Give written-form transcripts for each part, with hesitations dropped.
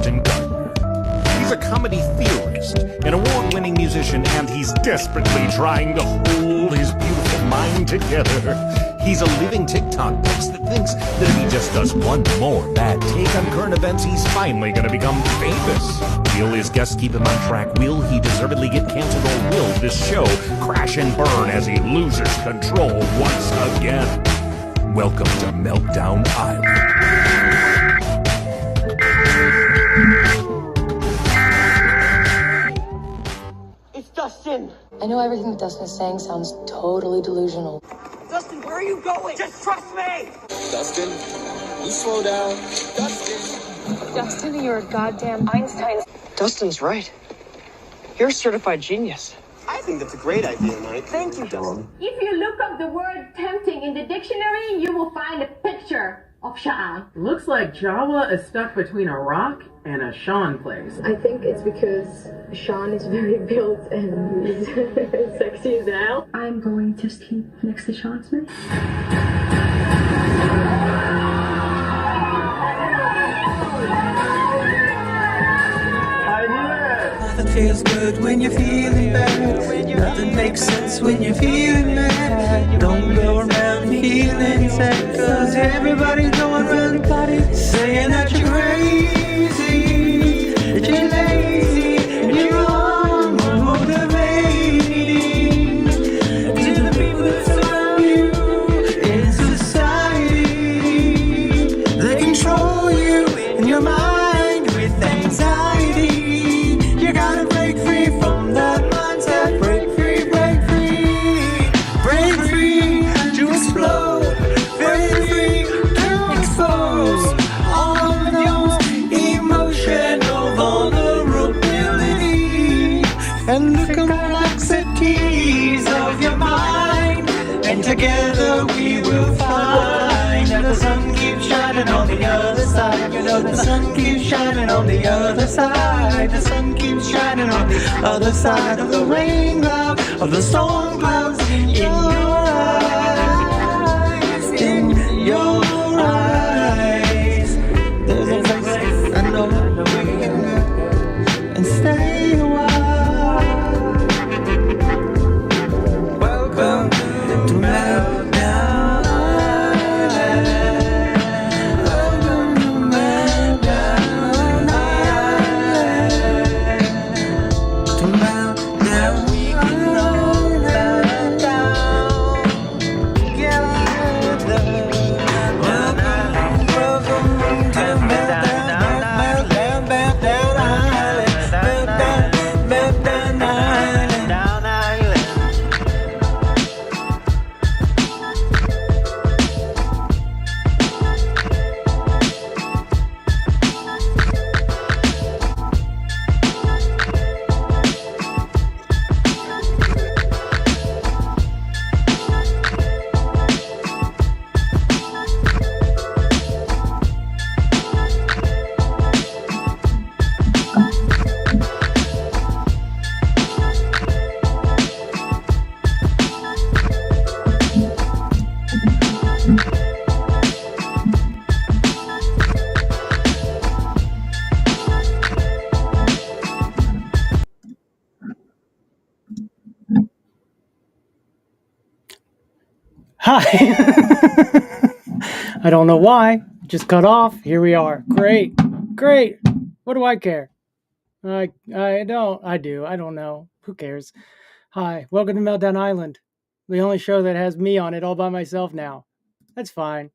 DUSTiN Gardner. He's a comedy theorist, an award-winning musician, and he's desperately trying to hold his beautiful mind together. He's a living TikTok post that thinks that if he just does one more bad take on current events, he's finally gonna become famous. Will his guests keep him on track? Will he deservedly get canceled, or will this show crash and burn as he loses control once again? Welcome to Meltdown Island. It's DUSTiN! I know everything that DUSTiN is saying sounds totally delusional. DUSTiN, where are you going? Just trust me! DUSTiN, you slow down. DUSTiN. DUSTiN, you're a goddamn Einstein. DUSTIN's right. You're a certified genius. I think that's a great idea, Mike. Thank you, DUSTiN. If you look up the word tempting in the dictionary, you will find a picture of Sean. Looks like Java is stuck between a rock and a Sean place. I think it's because Sean is very built and he's sexy as hell. I'm going to sleep next to Sean Smith. Nothing feels good when you're feeling bad. Nothing makes sense when you're feeling mad. Don't go around feeling sad, cause everybody's going around saying that you're crazy, that you're lazy, and you're unmotivating. To the people that surround you in society, they control you in your mind with anxiety. You gotta break free from that mindset. Break free, break free. Break free to explode. Break free to expose all of those emotional vulnerability and the complexities of your mind. And together we will find that the sun keeps shining on the other side. You know the sun keeps shining on the other side. The sun keeps shining on the other side of the rain cloud, of the storm clouds in your eyes, in your eyes. There's a place I know we can go and stay a while. Welcome to Meltdown Island. Welcome to Meltdown Island. To Meltdown, we can roll down together. Welcome to Meltdown Island. Meltdown Island. Down Island. Hi. I don't know why. Just cut off. Here we are. Great. What do I care? I don't. I do. I don't know. Who cares? Hi. Welcome to Meltdown Island. The only show that has me on it all by myself now. That's fine.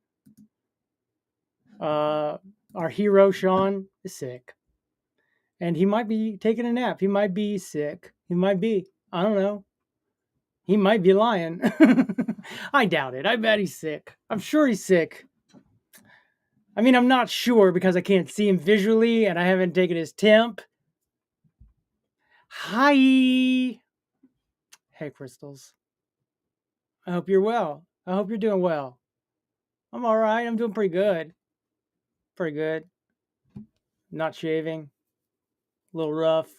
Our hero, Sean, is sick. And he might be taking a nap. He might be sick. He might be. I don't know. He might be lying. I doubt it. I bet he's sick. I'm sure he's sick. I mean, I'm not sure because I can't see him visually and I haven't taken his temp. Hi. Hey, Crystals. I hope you're well. I hope you're doing well. I'm all right. I'm doing pretty good. Not shaving. A little rough.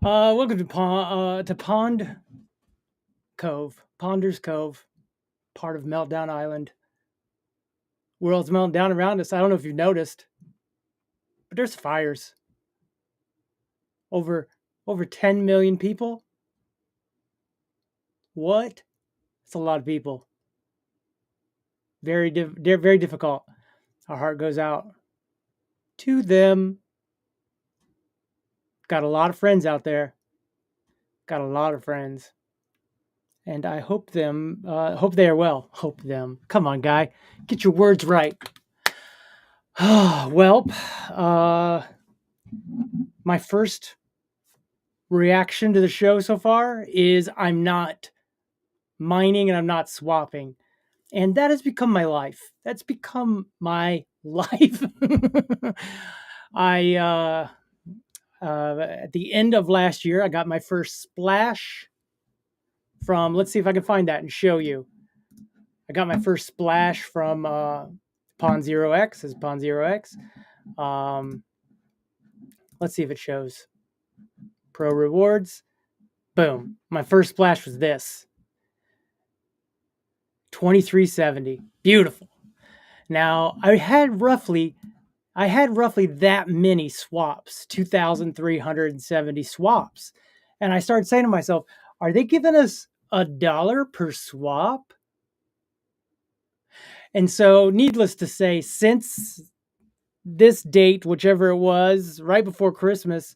Welcome to Pond Cove, Ponder's Cove, part of Meltdown Island. World's melting down around us. I don't know if you've noticed, but there's fires. Over 10 million people. What? That's a lot of people. They're very difficult. Our heart goes out to them. Got a lot of friends out there. Got a lot of friends. And I hope they are well. Hope them. Come on, guy. Get your words right. Well, my first reaction to the show so far is I'm not mining and I'm not swapping. And that has become my life. That's become my life. At the end of last year, I got my first splash from, let's see if I can find that and show you. I got my first splash from POND 0x. This is POND 0x. Let's see if it shows. Pro rewards. Boom. My first splash was this. 2370. Beautiful. Now, I had roughly that many swaps, 2,370 swaps. And I started saying to myself, are they giving us $1 per swap? And so, needless to say, since this date, whichever it was, right before Christmas,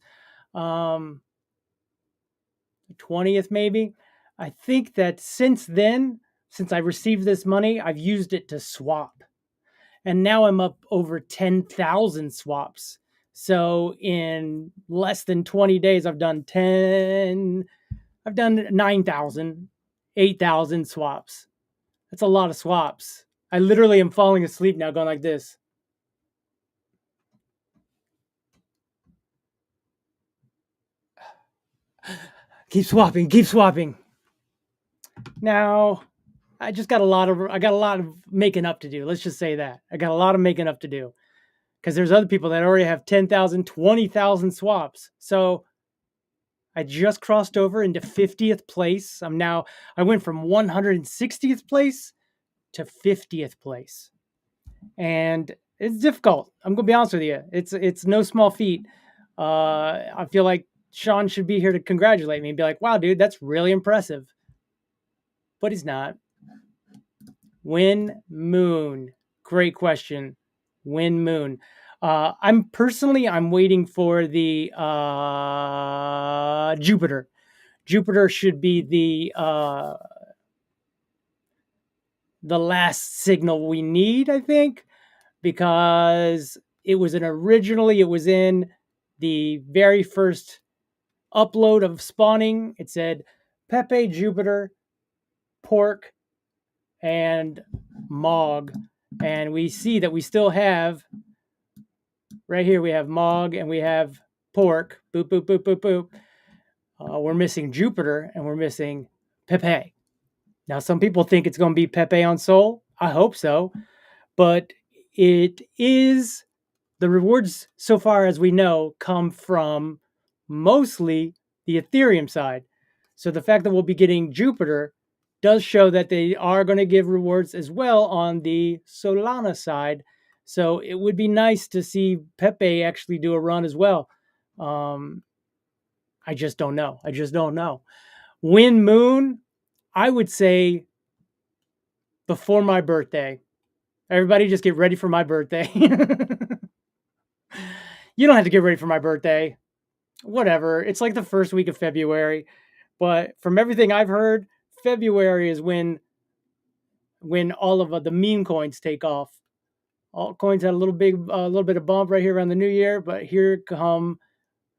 20th maybe, I think that since then, since I received this money, I've used it to swap. And now I'm up over 10,000 swaps. So in less than 20 days, I've done 9,000, 8,000 swaps. That's a lot of swaps. I literally am falling asleep now going like this. Keep swapping, keep swapping. Now, I got a lot of making up to do. Let's just say that. I got a lot of making up to do. Because there's other people that already have 10,000, 20,000 swaps. So I just crossed over into 50th place. I went from 160th place to 50th place. And it's difficult. I'm going to be honest with you. It's no small feat. I feel like Sean should be here to congratulate me and be like, wow, dude, that's really impressive. But he's not. When Moon. Great question. When Moon. I'm waiting for the Jupiter. Jupiter should be the last signal we need, I think, because it was in the very first upload of spawning. It said Pepe, Jupiter, Pork, and Mog. And we see that we still have, right here, we have Mog and we have Pork. Boop, boop, boop, boop, boop. We're missing Jupiter and we're missing Pepe. Now, some people think it's going to be Pepe on Sol. I hope so. But it is, the rewards so far as we know come from mostly the Ethereum side. So the fact that we'll be getting Jupiter does show that they are going to give rewards as well on the Solana side. So it would be nice to see Pepe actually do a run as well. I just don't know. When Moon, I would say before my birthday. Everybody just get ready for my birthday. You don't have to get ready for my birthday. Whatever. It's like the first week of February. But from everything I've heard, February is when all of the meme coins take off. All coins had a little bit of bump right here around the new year, but here come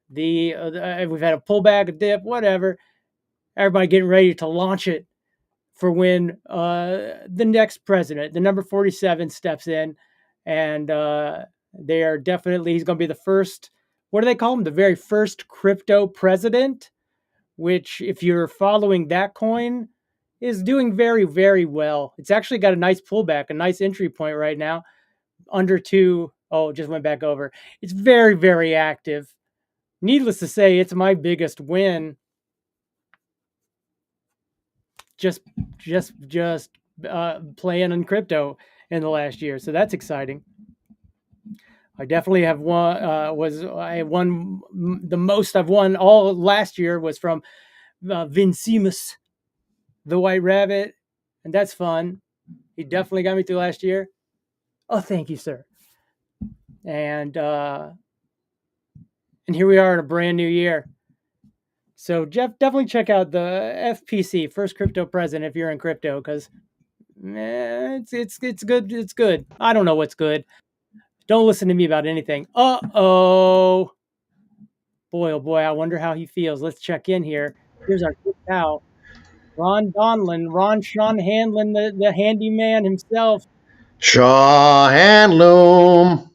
we've had a pullback, a dip, whatever. Everybody getting ready to launch it for when the next president, the number 47, steps in, and they are definitely, he's going to be the first. What do they call him? The very first crypto president, which, if you're following that coin, is doing very, very well. It's actually got a nice pullback, a nice entry point right now. Under 2. Oh, it just went back over. It's very, very active. Needless to say, it's my biggest win. Just playing on crypto in the last year. So that's exciting. I definitely have won. I won the most I've won all last year was from Vincimus, the White Rabbit, and that's fun. He definitely got me through last year. Oh, thank you, sir. And here we are in a brand new year. So Jeff, definitely check out the FPC, First Crypto Present, if you're in crypto, because it's good. It's good. I don't know what's good. Don't listen to me about anything. Uh-oh. Boy, oh boy, I wonder how he feels. Let's check in here. Here's our good pal, Ron Donlin, Sean Hanlon, the handyman himself. Shaw Handloom.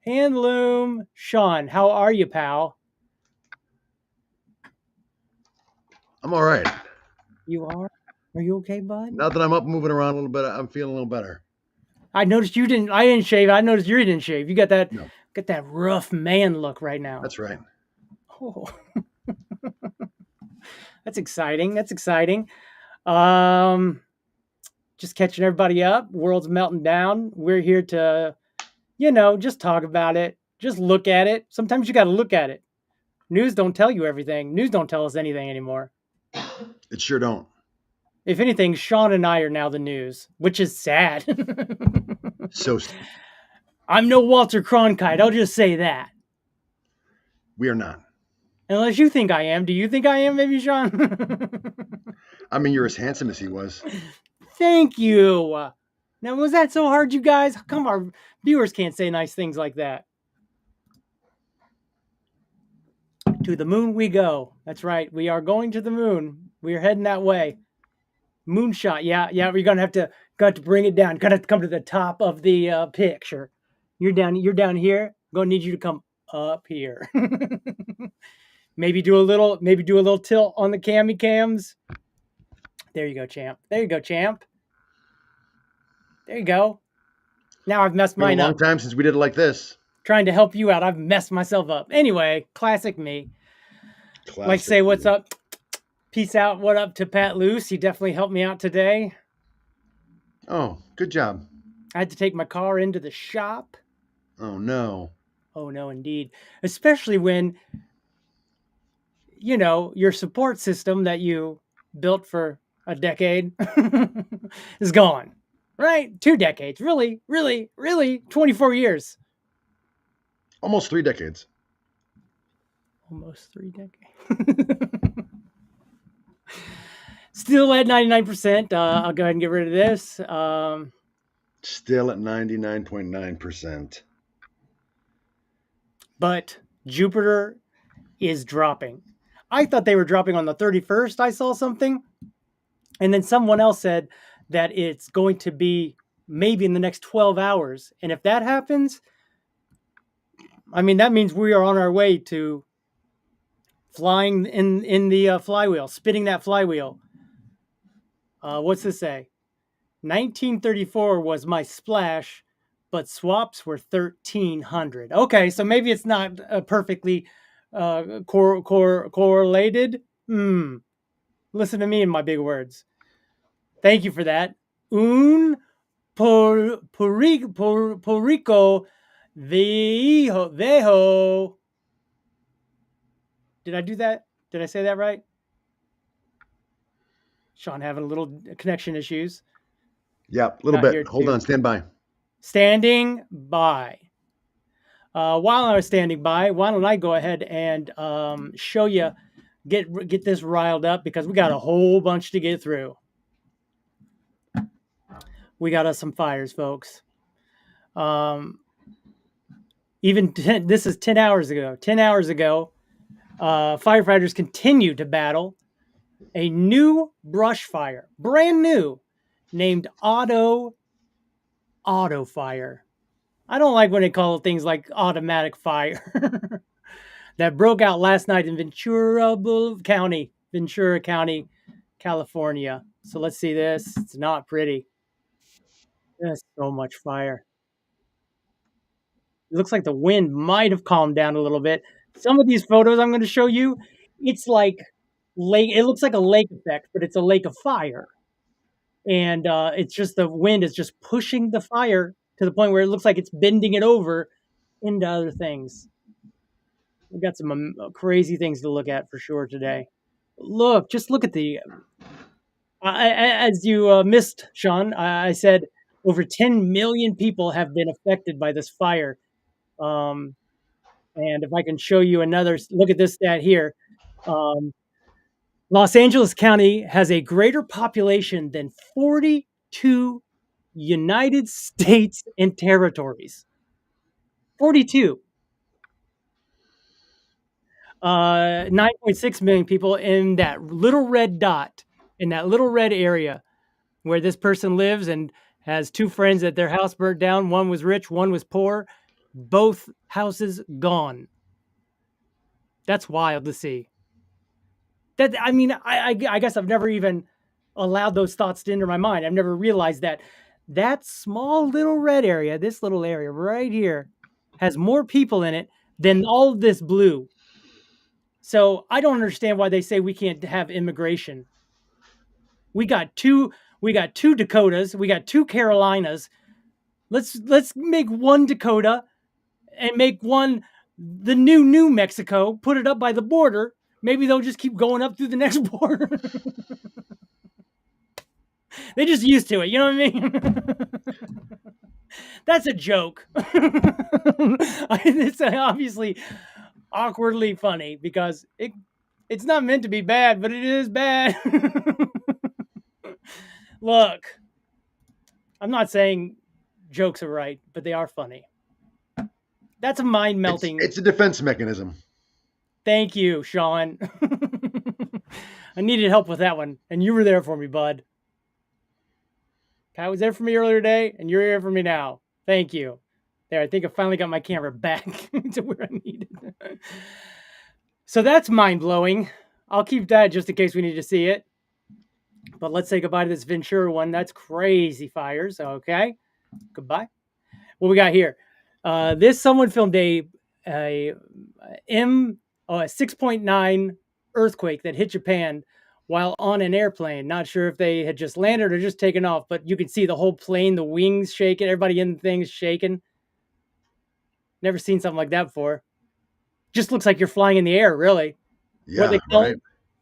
Handloom. Sean, how are you, pal? I'm all right. You are? Are you okay, bud? Now that I'm up moving around a little bit, I'm feeling a little better. I noticed I didn't shave. I noticed you didn't shave. You got that rough man look right now. That's right. Oh. That's exciting. Just catching everybody up. World's melting down. We're here to, just talk about it. Just look at it. Sometimes you got to look at it. News don't tell you everything. News don't tell us anything anymore. It sure don't. If anything, Sean and I are now the news, which is sad. So I'm no Walter Cronkite. I'll just say that. We are not. Unless you think I am. Do you think I am, maybe, Sean? I mean, you're as handsome as he was. Thank you. Now, was that so hard, you guys? Come on, viewers can't say nice things like that. To the moon we go. That's right. We are going to the moon. We are heading that way. Moonshot. Yeah. We're gonna have to bring it down. Gonna have to come to the top of the picture. You're down here. I'm gonna need you to come up here. maybe do a little tilt on the cams. There you go, champ. There you go. Now I've messed mine up. It's been a long time since we did it like this. Trying to help you out. I've messed myself up. Anyway, classic me. Like say what's up. Peace out. What up to Pat Luce? He definitely helped me out today. Oh, good job. I had to take my car into the shop. Oh, no. Oh, no, indeed. Especially when, your support system that you built for a decade is gone. Right? 2 decades. Really, 24 years. Almost 3 decades. Almost 3 decades. Still at 99%. I'll go ahead and get rid of this. Still at 99.9%. But Jupiter is dropping. I thought they were dropping on the 31st. I saw something. And then someone else said that it's going to be maybe in the next 12 hours. And if that happens, I mean, that means we are on our way to flying in the flywheel, spinning that flywheel. What's this say? 1934 was my splash, but swaps were 1,300. Okay, so maybe it's not perfectly correlated. Listen to me in my big words. Thank you for that. Un porico vejo. Did I do that? Did I say that right? Sean having a little connection issues. Yeah, a little bit. Hold on, stand by. Standing by. While I was standing by, why don't I go ahead and show you, get this riled up because we got a whole bunch to get through. We got us some fires, folks. This is 10 hours ago. 10 hours ago, firefighters continue to battle a new brush fire, brand new, named auto fire. I don't like when they call things like automatic fire. That broke out last night in Ventura County, California. So let's see this. It's not pretty. There's so much fire. It looks like the wind might have calmed down a little bit. Some of these photos I'm going to show you, it's like lake. It looks like a lake effect, but it's a lake of fire. and it's just the wind is just pushing the fire to the point where it looks like it's bending it over into other things. We've got some crazy things to look at for sure today. Just look at the. As you missed, Sean, I said over 10 million people have been affected by this fire. And if I can show you another, look at this stat here. Los Angeles County has a greater population than 42 United States and territories. 42. 9.6 million people in that little red dot, in that little red area where this person lives and has two friends that their house burnt down. One was rich, one was poor. Both houses gone. That's wild to see. I guess I've never even allowed those thoughts to enter my mind. I've never realized that small little red area, this little area right here, has more people in it than all of this blue. So I don't understand why they say we can't have immigration. We got two Dakotas, we got two Carolinas. Let's make one Dakota and make one the New Mexico, put it up by the border. Maybe they'll just keep going up through the next border. They just used to it, you know what I mean? That's a joke. It's obviously awkwardly funny because it's not meant to be bad, but it is bad. Look, I'm not saying jokes are right, but they are funny. That's a mind melting. It's a defense mechanism. Thank you, Sean. I needed help with that one, and you were there for me, bud. Pat was there for me earlier today, and you're here for me now. Thank you. There, I think I finally got my camera back to where I needed it. So that's mind-blowing. I'll keep that just in case we need to see it. But let's say goodbye to this Ventura one. That's crazy fires. Okay. Goodbye. What we got here? Someone filmed a 6.9 earthquake that hit Japan while on an airplane. Not sure if they had just landed or just taken off, but you could see the whole plane, the wings shaking, everybody in the thing's shaking. Never seen something like that before. Just looks like you're flying in the air, really. Yeah, what they call right.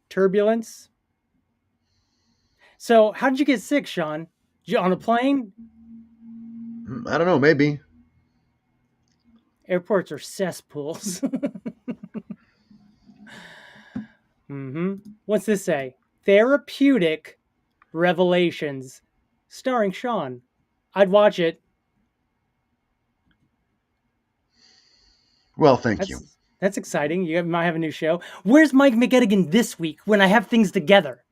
Turbulence. So how did you get sick, Sean? On a plane? I don't know, maybe. Airports are cesspools. What's this say? Therapeutic Revelations, starring Sean. I'd watch it. Well, thank you. That's exciting. You might have a new show. Where's Mike McGettigan this week when I have things together?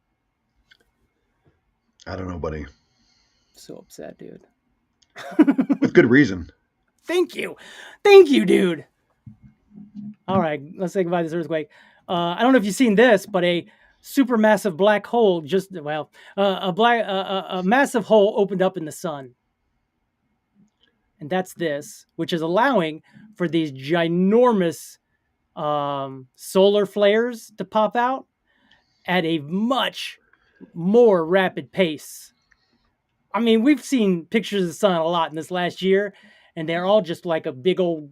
I don't know, buddy. So upset, dude. With good reason. Thank you. Thank you, dude. All right, let's say goodbye to this earthquake. I don't know if you've seen this, but a supermassive black hole a massive hole opened up in the sun. And that's this, which is allowing for these ginormous solar flares to pop out at a much more rapid pace. I mean, we've seen pictures of the sun a lot in this last year, and they're all just like a big old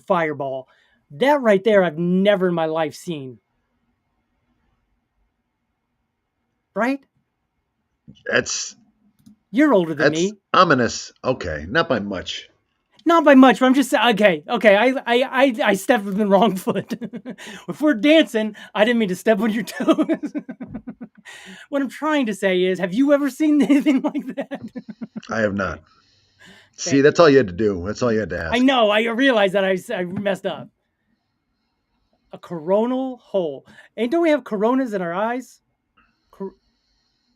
fireball. That right there, I've never in my life seen. Right? You're older than me. Ominous. Okay, not by much. Not by much, but I'm just okay. I stepped with the wrong foot. If we're dancing, I didn't mean to step on your toes. What I'm trying to say is, have you ever seen anything like that? I have not. See, that's all you had to do. That's all you had to ask. I know. I realized that I messed up. A coronal hole. And don't we have coronas in our eyes?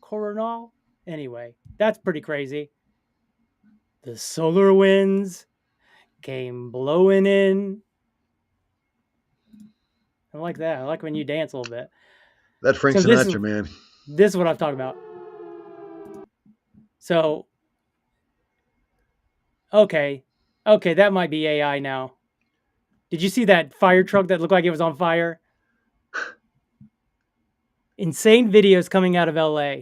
Coronal? Anyway, that's pretty crazy. The solar winds came blowing in. I like that. I like when you dance a little bit. That Frank Sinatra, man. This is what I'm talking about. So, okay, that might be AI now. Did you see that fire truck that looked like it was on fire? Insane videos coming out of LA.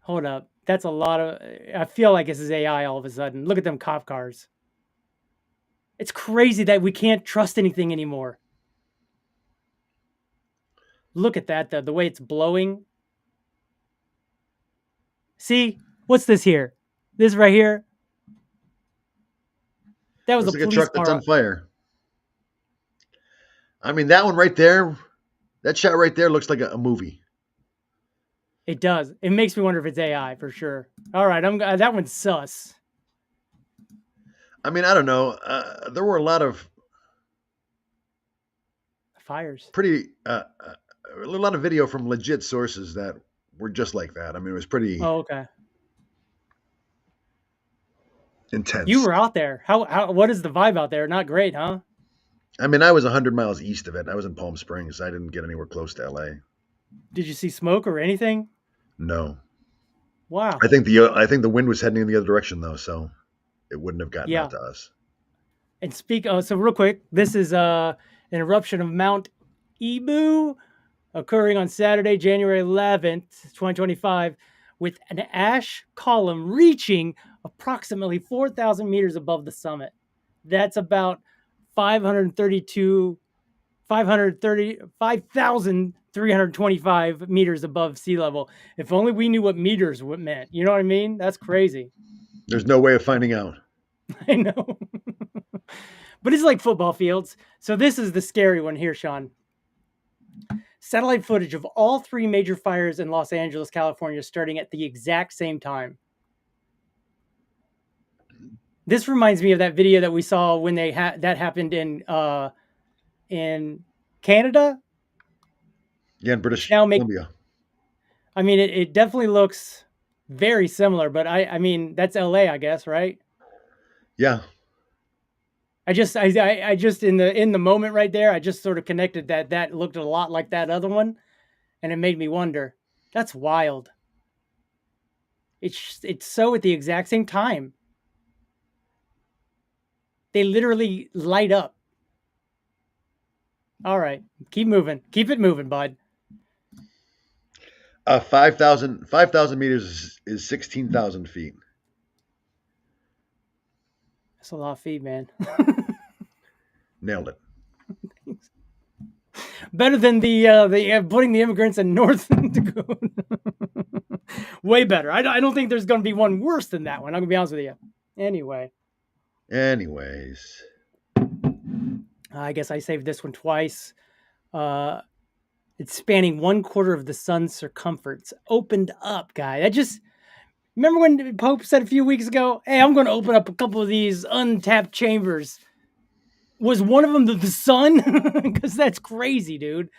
Hold up. That's a lot of... I feel like this is AI all of a sudden. Look at them cop cars. It's crazy that we can't trust anything anymore. Look at that, though. The way it's blowing. See? What's this here? This right here? That was Looks a like a police truck that's car. on fire. I mean, that one right there, that shot right there looks like a movie. It does. It makes me wonder if it's AI for sure. All right, that one's sus. I mean, I don't know. There were a lot of fires. A lot of video from legit sources that were just like that. I mean, it was pretty okay. Intense. You were out there. What is the vibe out there? Not great, huh? I mean, I was 100 miles east of it. I was in Palm Springs. I didn't get anywhere close to LA. Did you see smoke or anything? No. Wow. I think the wind was heading in the other direction though, so it wouldn't have gotten out to us. And so real quick, this is an eruption of Mount Ibu occurring on Saturday, January 11th, 2025, with an ash column reaching approximately 4,000 meters above the summit. That's about 5,325 meters above sea level. If only we knew what meters meant. You know what I mean? That's crazy. There's no way of finding out. I know. But it's like football fields. So this is the scary one here, Sean. Satellite footage of all three major fires in Los Angeles, California, starting at the exact same time. This reminds me of that video that we saw when that happened in Canada. Yeah, in British Columbia. I mean, it definitely looks very similar, but I mean, that's LA, I guess, right? Yeah. I just in the moment right there, I just sort of connected that looked a lot like that other one, and it made me wonder. That's wild. It's so at the exact same time. They literally light up. All right, keep moving. Keep it moving, bud. 5,000 meters is 16,000 feet. That's a lot of feet, man. Nailed it. Better than the putting the immigrants in North Dakota. Way better. I don't think there's going to be one worse than that one. I'm going to be honest with you. Anyways. I guess I saved this one twice. It's spanning 1/4 of the sun's circumference. Opened up, guy. Remember when Pope said a few weeks ago, hey, I'm going to open up a couple of these untapped chambers. Was one of them the sun? Because that's crazy, dude.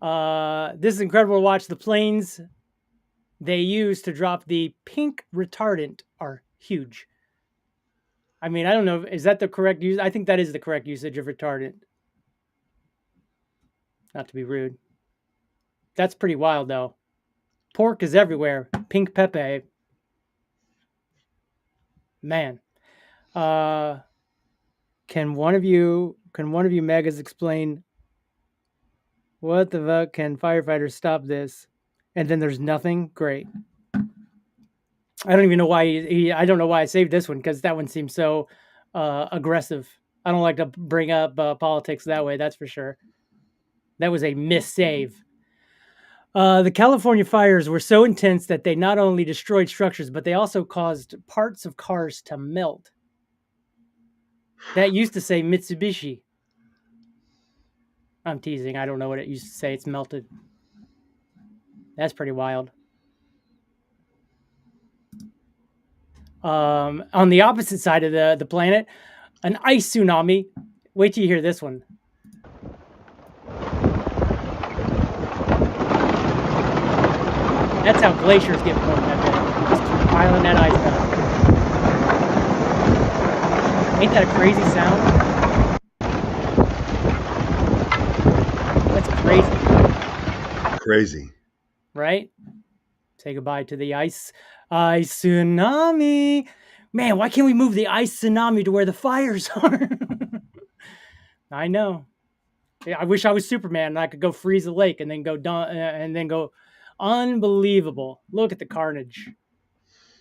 This is incredible to watch. The planes they use to drop the pink retardant are huge. I mean, I don't know. Is that the correct use? I think that is the correct usage of retardant. Not to be rude. That's pretty wild, though. Pork is everywhere. Pink Pepe. Man. Can one of you megas explain what the fuck can firefighters stop this? And then there's nothing? Great. I don't even know why I don't know why I saved this one, because that one seems so aggressive. I don't like to bring up politics that way, that's for sure. That was a miss-save. The California fires were so intense that they not only destroyed structures, but they also caused parts of cars to melt. That used to say Mitsubishi. I'm teasing. I don't know what it used to say. It's melted. That's pretty wild. On the opposite side of the planet, an ice tsunami. Wait till you hear this one. That's how glaciers get formed that day. Just piling that ice down. Ain't that a crazy sound? That's crazy. Crazy. Right? Say goodbye to the ice tsunami. Man, why can't we move the ice tsunami to where the fires are? I know. I wish I was Superman and I could go freeze a lake and then go Unbelievable. Look at the carnage.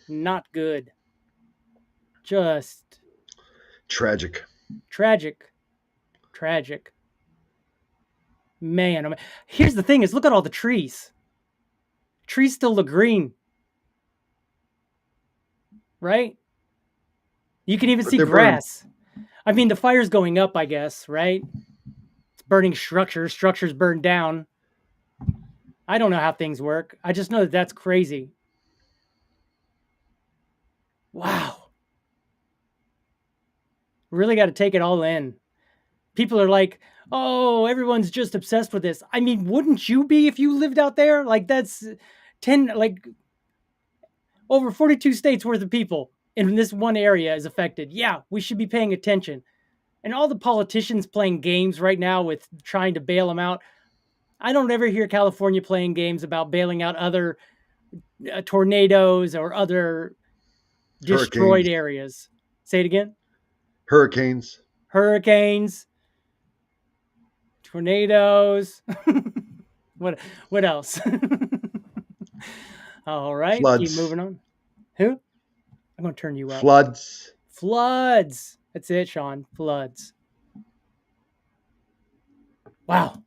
Not good. Just Tragic. tragic. Tragic. Man, oh man. Here's the thing is, look at all the trees. Trees still look green. Right? You can even see grass. I mean, the fire's going up, I guess, right? It's burning structures. Structures burn down. I don't know how things work. I just know that that's crazy. Wow. Really got to take it all in. People are like, oh, everyone's just obsessed with this. I mean, wouldn't you be if you lived out there? Like, that's over 42 states worth of people in this one area is affected. Yeah, we should be paying attention. And all the politicians playing games right now with trying to bail them out. I don't ever hear California playing games about bailing out other tornadoes or other destroyed areas. Say it again. Hurricanes. Tornadoes. What else? All right. Floods. Keep moving on. Who? I'm going to turn you up. Floods. That's it, Sean. Floods. Wow.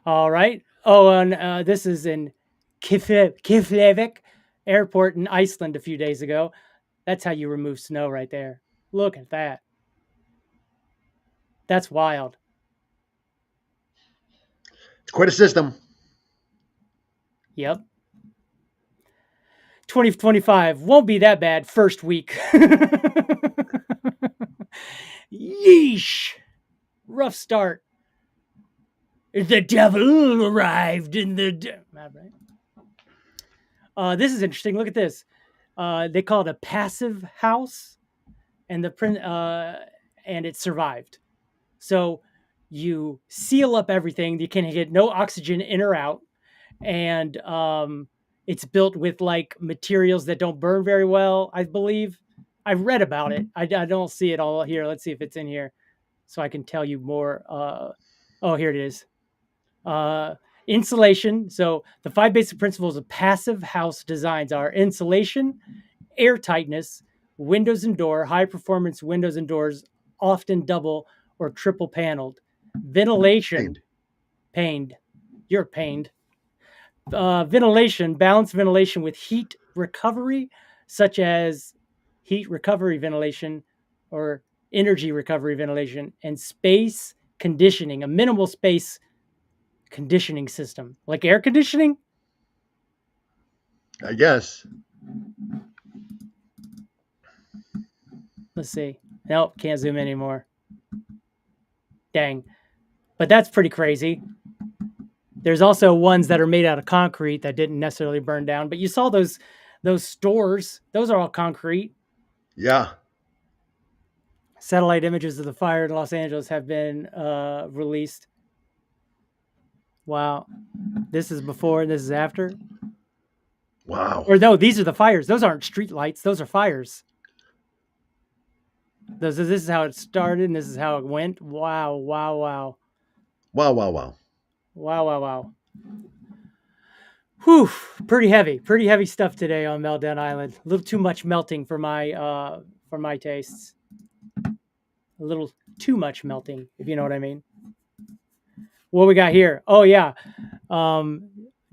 All right. Oh, and this is in Keflavik Airport in Iceland a few days ago. That's how you remove snow right there. Look at that. That's wild. It's quite a system. Yep. 2025 won't be that bad first week. Yeesh. Rough start. The devil arrived in the... this is interesting. Look at this. They call it a passive house, and and it survived. So you seal up everything. You can get no oxygen in or out, and it's built with like materials that don't burn very well, I believe. I've read about it. I don't see it all here. Let's see if it's in here, so I can tell you more. Oh, here it is. Insulation. So the 5 basic principles of passive house designs are insulation, air tightness, windows and door, high performance windows and doors, often double or triple paneled, ventilation, pained. You're pained. Ventilation, balanced ventilation with heat recovery, such as heat recovery ventilation or energy recovery ventilation, and space conditioning, a minimal space conditioning system, like air conditioning. I guess. Let's see. Nope, can't zoom in anymore. Dang. But that's pretty crazy. There's also ones that are made out of concrete that didn't necessarily burn down, but you saw those stores. Those are all concrete. Yeah. Satellite images of the fire in Los Angeles have been released. Wow. This is before and this is after. Wow. Or no, these are the fires. Those aren't street lights. Those are fires. This is how it started and this is how it went. Wow, wow, wow. Wow, wow, wow. Wow, wow, wow. Whew, pretty heavy stuff today on Meltdown Island. A little too much melting for my tastes. A little too much melting, if you know what I mean. What we got here? Oh yeah,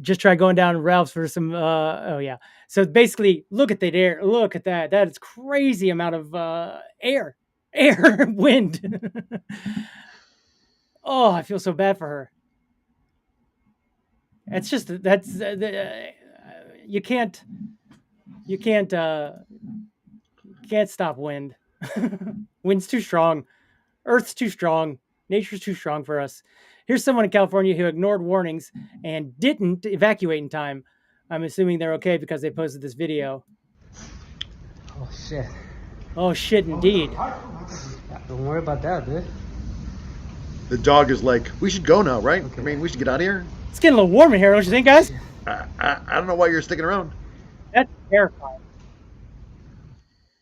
just try going down Ralph's for some. Oh yeah. So basically, look at that air. Look at that. That is crazy amount of air, wind. Oh, I feel so bad for her. It's just you can't stop wind. Wind's too strong. Earth's too strong. Nature's too strong for us. Here's someone in California who ignored warnings and didn't evacuate in time. I'm assuming they're okay because they posted this video. Oh shit. Oh shit, indeed. Don't worry about that, dude. The dog is like, we should go now, right? Okay. I mean, we should get out of here. It's getting a little warm in here, don't you think, guys? I don't know why you're sticking around. That's terrifying.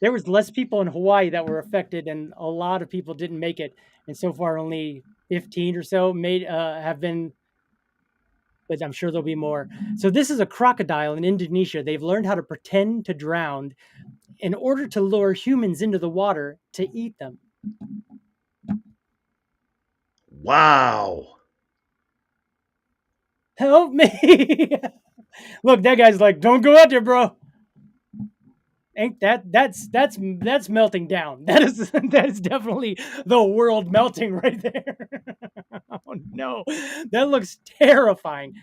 There was less people in Hawaii that were affected, and a lot of people didn't make it. And so far, only 15 or so have been but I'm sure there'll be more. So this is a crocodile in Indonesia. They've learned how to pretend to drown in order to lure humans into the water to eat them. Wow. Help me. Look, that guy's like, don't go out there, bro. Ain't that's melting down. That is definitely the world melting right there. Oh no. That looks terrifying.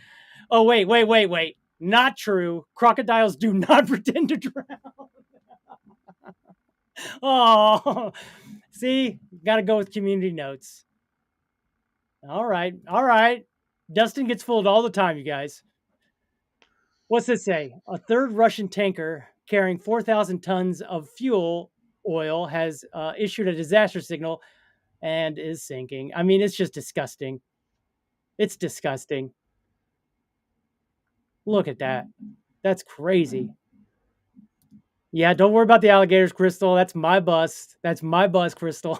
Oh wait. Not true. Crocodiles do not pretend to drown. Oh. See, got to go with community notes. All right. DUSTiN gets fooled all the time, you guys. What's this say? A third Russian tanker carrying 4,000 tons of fuel oil has issued a disaster signal and is sinking. I mean, it's just disgusting. It's disgusting. Look at that. That's crazy. Yeah, don't worry about the alligators, Crystal. That's my bus. That's my bus, Crystal.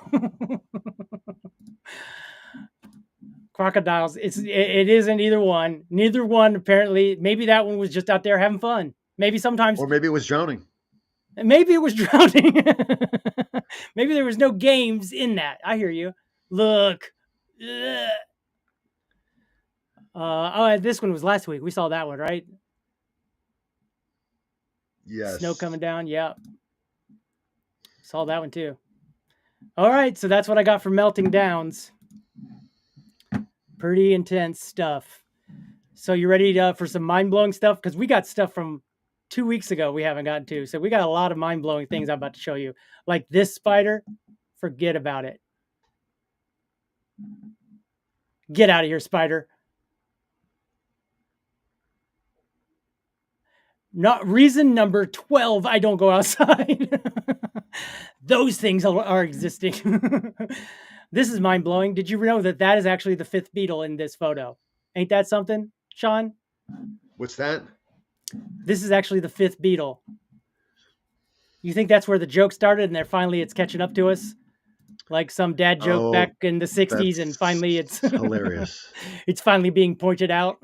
Crocodiles. It isn't either one. Neither one, apparently. Maybe that one was just out there having fun. Maybe sometimes. Or maybe it was drowning. Maybe it was drowning. Maybe there was no games in that. I hear you. Look. This one was last week. We saw that one, right? Yes. Snow coming down. Yeah. Saw that one too. All right. So that's what I got for Melting Downs. Pretty intense stuff. So you ready for some mind-blowing stuff? Because we got stuff from 2 weeks ago we haven't gotten to. So we got a lot of mind-blowing things I'm about to show you. Like this spider, forget about it. Get out of here, spider. Not reason number 12, I don't go outside. Those things are existing. This is mind-blowing. Did you know that that is actually the 5th beetle in this photo? Ain't that something, Sean? What's that? This is actually the 5th beetle. You think that's where the joke started and it's catching up to us? Like some dad joke back in the 60s and finally it's hilarious. It's finally being pointed out.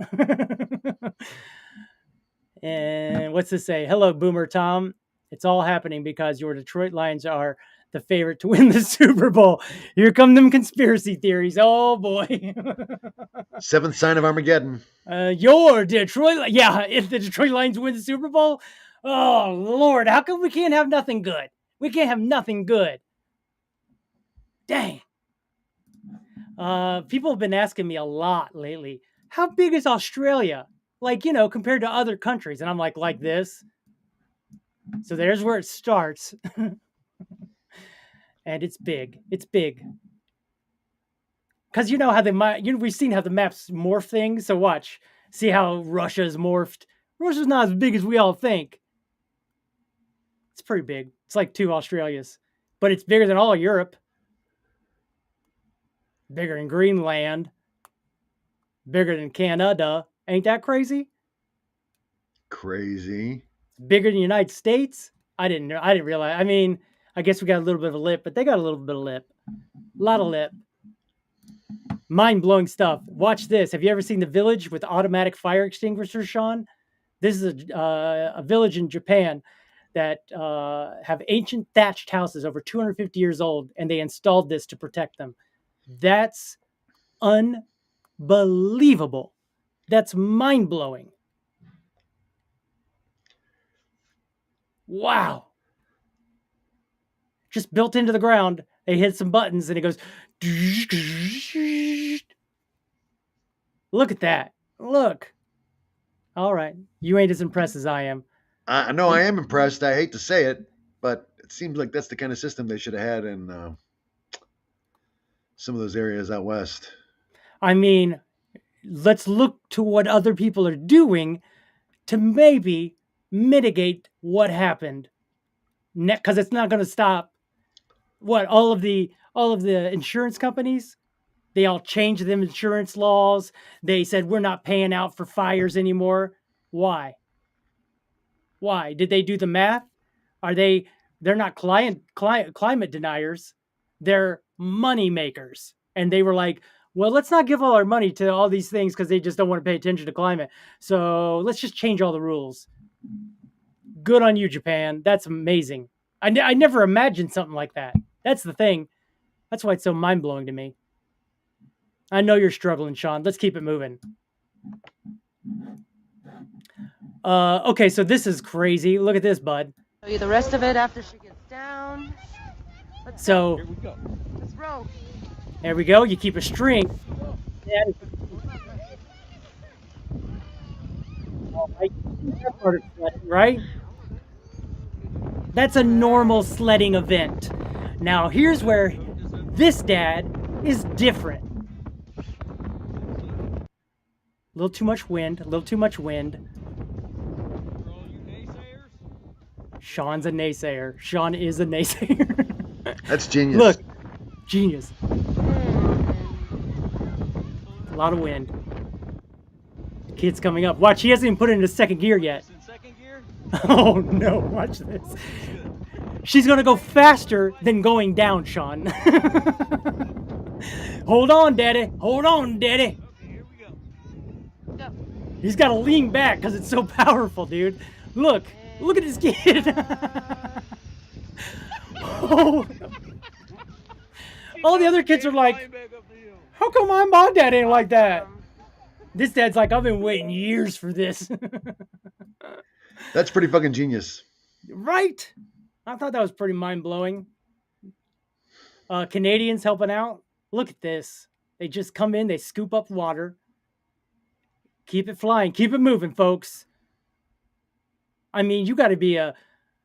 And what's this say? Hello, Boomer Tom. It's all happening because your Detroit Lions are the favorite to win the Super Bowl. Here come them conspiracy theories. Oh, boy. 7th sign of Armageddon. Your Detroit... Yeah, if the Detroit Lions win the Super Bowl, oh, Lord, how come we can't have nothing good? We can't have nothing good. Dang. People have been asking me a lot lately, how big is Australia? Like, compared to other countries. And I'm like this. So there's where it starts. And it's big. It's big. Because you know how we've seen how the maps morph things. So watch. See how Russia's morphed. Russia's not as big as we all think. It's pretty big. It's like 2 Australias. But it's bigger than all of Europe. Bigger than Greenland. Bigger than Canada. Ain't that crazy? Crazy. Bigger than the United States? I didn't know. I didn't realize. I mean, I guess we got a little bit of a lip, but they got a little bit of lip. A lot of lip. Mind-blowing stuff. Watch this. Have you ever seen the village with automatic fire extinguishers, Sean? This is a village in Japan that have ancient thatched houses over 250 years old, and they installed this to protect them. That's unbelievable. That's mind-blowing. Wow. Just built into the ground. They hit some buttons and it goes. Look at that. Look. All right. You ain't as impressed as I am. I know I am impressed. I hate to say it, but it seems like that's the kind of system they should have had in some of those areas out west. I mean, let's look to what other people are doing to maybe mitigate what happened, because it's not going to stop. What all of the insurance companies, they all changed them insurance laws. They said we're not paying out for fires anymore. Why? Did they do the math? They're not climate deniers. They're money makers. And they were like, well, let's not give all our money to all these things because they just don't want to pay attention to climate. So let's just change all the rules. Good on you, Japan. That's amazing. I never imagined something like that. That's the thing. That's why it's so mind-blowing to me. I know you're struggling, Sean. Let's keep it moving. Okay, so this is crazy. Look at this, bud. Show you the rest of it after she gets down. So here we go. Let's roll. There we go. You keep a string. Right? That's a normal sledding event. Now, here's where this dad is different. A little too much wind. A little too much wind. Sean's a naysayer. Sean is a naysayer. That's genius. Look, genius. A lot of wind. The kid's coming up. Watch, he hasn't even put it into second gear yet. Oh no, watch this. She's gonna go faster than going down, Sean. Hold on, Daddy. Hold on, Daddy. He's got to lean back because it's so powerful, dude. Look at this kid. Oh. All the other kids are like, how come my dad ain't like that? This dad's like, I've been waiting years for this. That's pretty fucking genius. Right? I thought that was pretty mind-blowing. Canadians helping out. Look at this. They just come in, they scoop up water. Keep it flying. Keep it moving, folks. I mean, you got to be a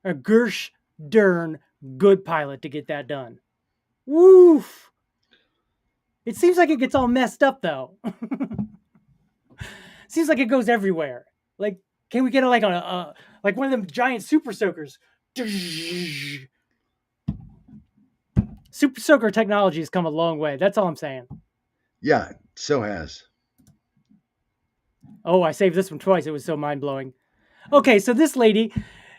Gersh Dern good pilot to get that done. Woof. It seems like it gets all messed up, though. Seems like it goes everywhere. Like, can we get it like on like one of them giant super soakers? Super soaker technology has come a long way. That's all I'm saying. Yeah, so has. Oh, I saved this one twice. It was so mind-blowing. Okay, so this lady,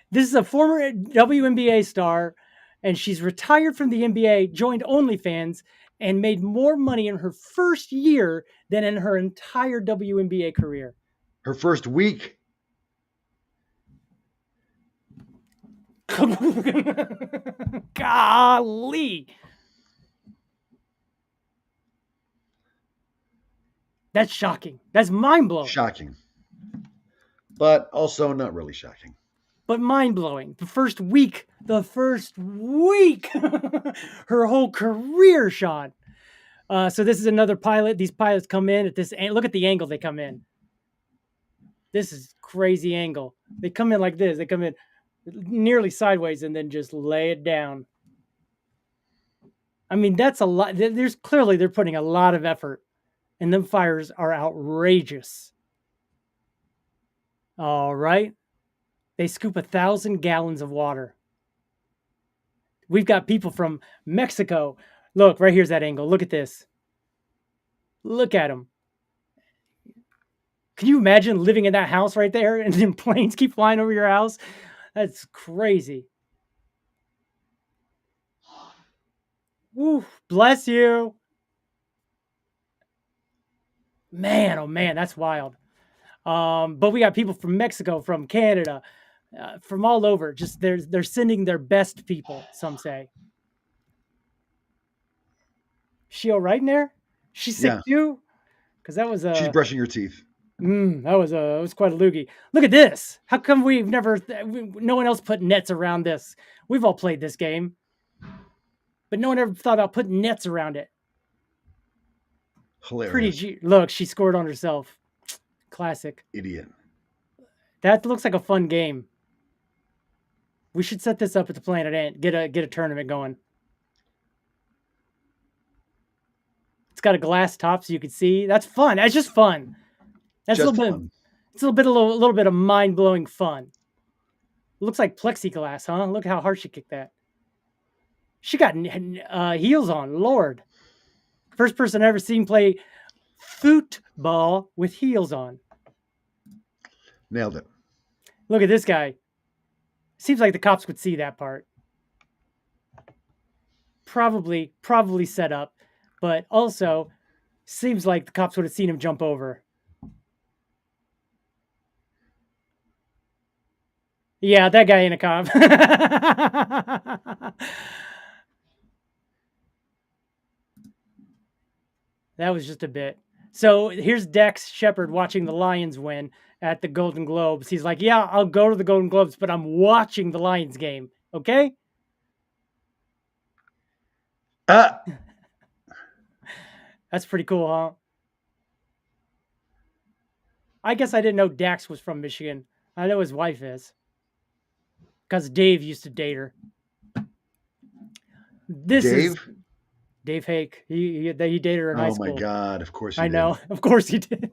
this is a former WNBA star, and she's retired from the NBA, joined OnlyFans, and made more money in her first year than in her entire WNBA career. Her first week. Golly. That's shocking. That's mind-blowing. Shocking. But also not really shocking. But mind-blowing. The first week. Her whole career, Sean. So this is another pilot. These pilots come in at this. Look at the angle they come in. This is crazy angle. They come in like this. They come in nearly sideways and then just lay it down. I mean, that's a lot. There's clearly they're putting a lot of effort. And them fires are outrageous. All right. They scoop 1,000 gallons of water. We've got people from Mexico. Look, right here's that angle. Look at this. Look at them. Can you imagine living in that house right there and then planes keep flying over your house? That's crazy. Woo, bless you. Man, oh man, that's wild. But we got people from Mexico, from Canada, from all over. Just they're sending their best people, some say. She all right in there? She's sick too? Because that was she's brushing her teeth. That was quite a loogie. Look at this. How come no one else put nets around this? We've all played this game. But no one ever thought about putting nets around it. Hilarious. Look, she scored on herself. Classic. Idiot. That looks like a fun game. We should set this up at the Planet Ant. Get a tournament going. It's got a glass top so you can see. That's fun. That's just fun. That's just a little bit of mind-blowing fun. It looks like plexiglass, huh? Look how hard she kicked that. She got heels on. Lord. First person I've ever seen play football with heels on. Nailed it. Look at this guy. Seems like the cops would see that part. Probably set up. But also, Seems like the cops would have seen him jump over. Yeah, that guy ain't a cop. That was just a bit. So here's Dax Shepard watching the Lions win at the Golden Globes. He's like, yeah, I'll go to the Golden Globes, but I'm watching the Lions game. Okay? That's pretty cool, huh? I guess I didn't know Dax was from Michigan. I know his wife is. Because Dave used to date her. This Dave? is Dave Hake. He dated her in high school. Oh my God! Of course he I did. know. Of course he did.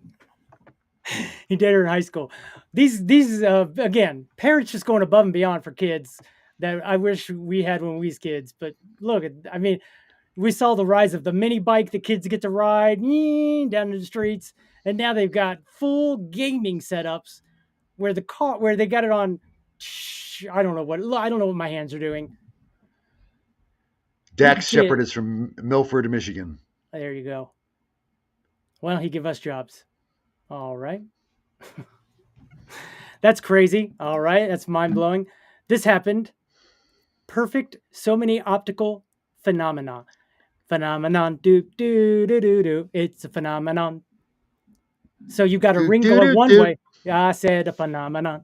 He dated her in high school. These again, parents just going above and beyond for kids that I wish we had when we was kids. But look, I mean, we saw the rise of the mini bike the kids get to ride down in the streets, and now they've got full gaming setups where they got it on. I don't know what my hands are doing. Dax Shepard is from Milford, Michigan. There you go. Well, he give us jobs. All right. That's crazy. All right. That's mind-blowing. This happened. Perfect. So many optical phenomena. Phenomenon. Do. It's a phenomenon. So you got a ring going one way. I said a phenomenon.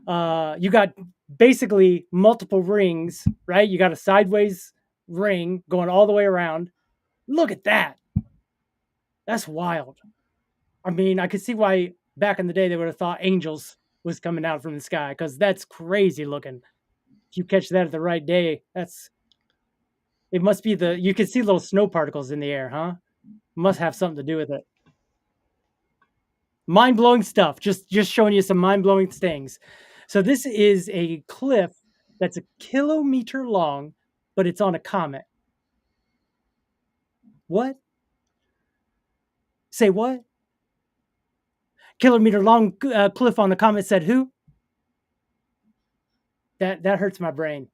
You got basically multiple rings, right? You got a sideways ring going all the way around. Look at that. That's wild. I mean, I could see why back in the day they would have thought angels was coming out from the sky, because that's crazy looking. If you catch that at the right day, it must be you can see little snow particles in the air, huh? Must have something to do with it. Mind-blowing stuff. Just showing you some mind-blowing things. So this is a cliff that's 1 kilometer long, but it's on a comet. What? Say what? Kilometer long cliff on a comet, said who? That hurts my brain.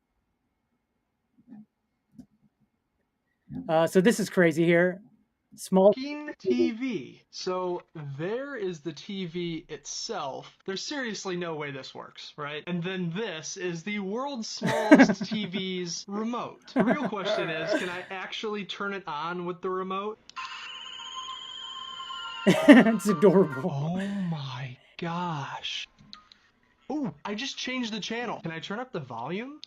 So this is crazy here. Small TV. So there is the TV itself. There's seriously no way this works, right? And then this is the world's smallest TV's remote. The real question is, can I actually turn it on with the remote? It's adorable. Oh my gosh. Oh, I just changed the channel. Can I turn up the volume?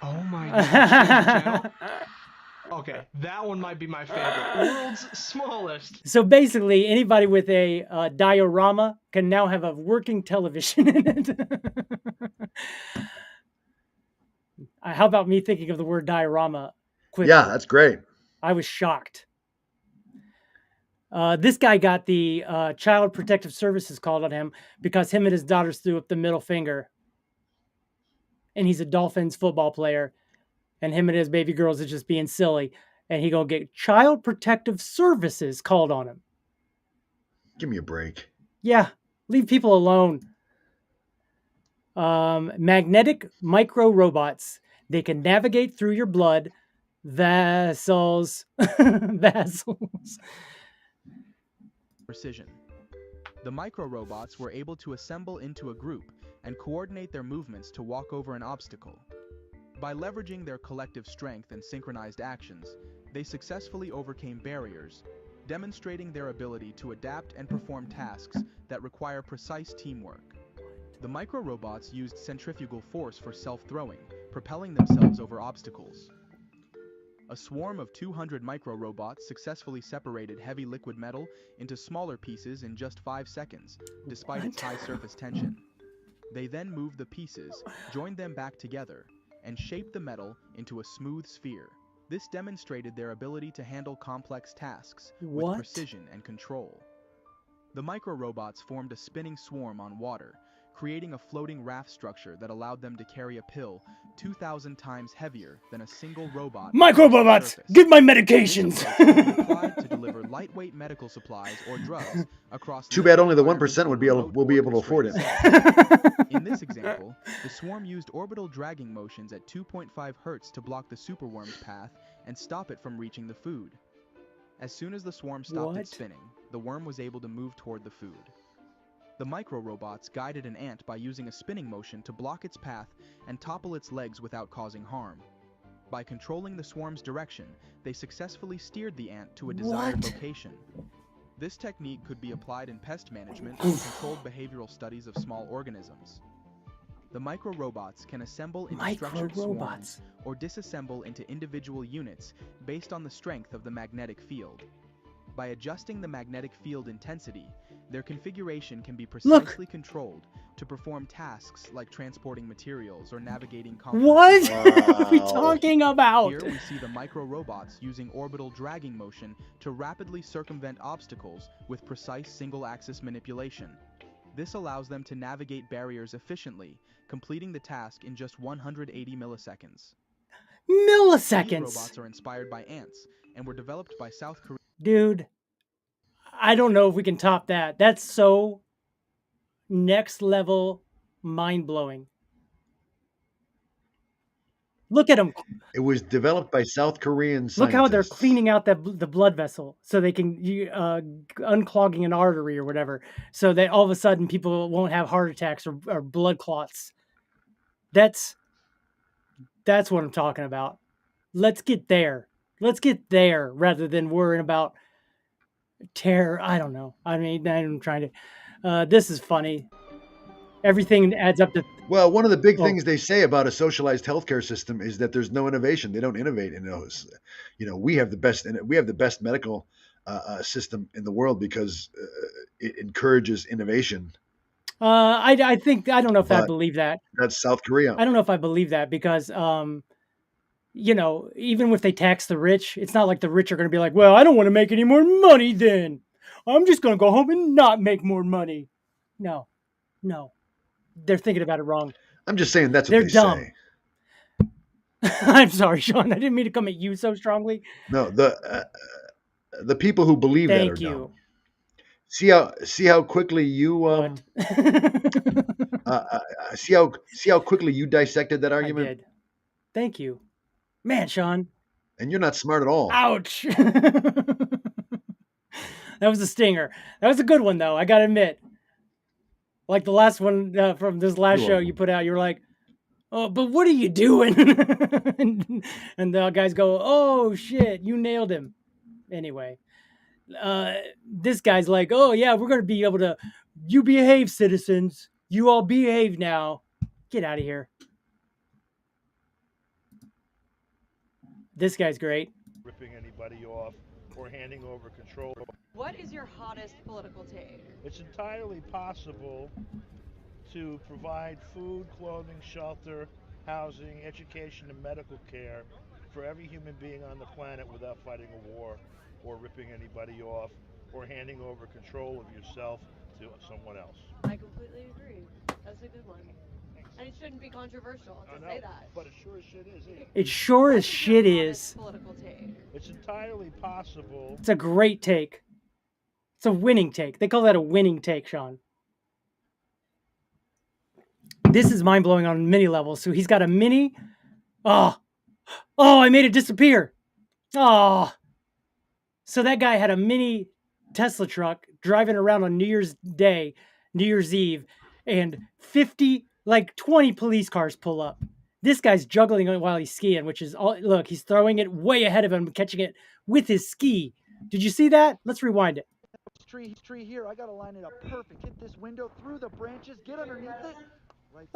Oh my gosh. Okay, that one might be my favorite. World's smallest. So basically, anybody with a diorama can now have a working television in it. How about me thinking of the word diorama quickly? Yeah, that's great. I was shocked. This guy got the Child Protective Services called on him because him and his daughters threw up the middle finger. And he's a Dolphins football player. And him and his baby girls is just being silly. And he gonna get Child Protective Services called on him. Give me a break. Yeah, leave people alone. Magnetic micro robots. They can navigate through your blood vessels. Precision. The micro-robots were able to assemble into a group and coordinate their movements to walk over an obstacle. By leveraging their collective strength and synchronized actions, they successfully overcame barriers, demonstrating their ability to adapt and perform tasks that require precise teamwork. The micro-robots used centrifugal force for self-throwing, propelling themselves over obstacles. A swarm of 200 micro-robots successfully separated heavy liquid metal into smaller pieces in just 5 seconds, despite its high surface tension. They then moved the pieces, joined them back together, and shaped the metal into a smooth sphere. This demonstrated their ability to handle complex tasks with precision and control. The micro-robots formed a spinning swarm on water, creating a floating raft structure that allowed them to carry a pill 2,000 times heavier than a single robot. Microbots, get my medications. This approach can be applied to deliver lightweight medical supplies or drugs across. Too bad only the 1% will be able to afford it. In this example, the swarm used orbital dragging motions at 2.5 Hz to block the superworm's path and stop it from reaching the food. As soon as the swarm stopped its spinning, the worm was able to move toward the food. The micro-robots guided an ant by using a spinning motion to block its path and topple its legs without causing harm. By controlling the swarm's direction, they successfully steered the ant to a desired location. This technique could be applied in pest management and controlled behavioral studies of small organisms. The micro-robots can assemble into structured swarms or disassemble into individual units based on the strength of the magnetic field. By adjusting the magnetic field intensity, their configuration can be precisely controlled to perform tasks like transporting materials or navigating complex. What are we talking about? Here we see the micro-robots using orbital dragging motion to rapidly circumvent obstacles with precise single-axis manipulation. This allows them to navigate barriers efficiently, completing the task in just 180 milliseconds. Milliseconds! These robots are inspired by ants and were developed by South Korea. Dude, I don't know if we can top that. That's so next level mind-blowing. Look at them. It was developed by South Korean scientists. Look how they're cleaning out the blood vessel so they can unclogging an artery or whatever, so that all of a sudden people won't have heart attacks or blood clots. That's what I'm talking about. Let's get there. Let's get there rather than worrying about terror. I don't know. I mean, I'm trying to. This is funny. Everything adds up to. Well, one of the big things they say about a socialized healthcare system is that there's no innovation. They don't innovate in those. You know, we have the best medical system in the world because it encourages innovation. I don't know if I believe that. That's South Korea. I don't know if I believe that because you know, even if they tax the rich, it's not like the rich are going to be like, well, I don't want to make any more money then. I'm just going to go home and not make more money. No. They're thinking about it wrong. I'm just saying that's what they're dumb. Say. I'm sorry, Sean. I didn't mean to come at you so strongly. No, the people who believe that are dumb. See how quickly you see how quickly you dissected that argument? I did. Thank you. Man, Sean. And you're not smart at all. Ouch. That was a stinger. That was a good one, though. I got to admit. Like the last one from this last show you put out, you were like, oh, but what are you doing? and the guys go, oh, shit, you nailed him. Anyway, this guy's like, oh, yeah, we're going to be able to, you behave, citizens. You all behave now. Get out of here. This guy's great. Ripping anybody off or handing over control. What is your hottest political take? It's entirely possible to provide food, clothing, shelter, housing, education, and medical care for every human being on the planet without fighting a war or ripping anybody off or handing over control of yourself to someone else. I completely agree. That's a good one. And it shouldn't be controversial to say that. But it sure as shit is. It sure as shit is. Political take. It's entirely possible. It's a great take. It's a winning take. They call that a winning take, Sean. This is mind-blowing on many levels. So he's got a mini. Oh, I made it disappear. Oh. So that guy had a mini Tesla truck driving around on New Year's Eve, and 20 police cars pull up. This guy's juggling it while he's skiing, which is all. Look, he's throwing it way ahead of him, catching it with his ski. Did you see that? Let's rewind it. Tree here. I gotta line it up perfect. Hit this window through the branches. Get underneath it. Right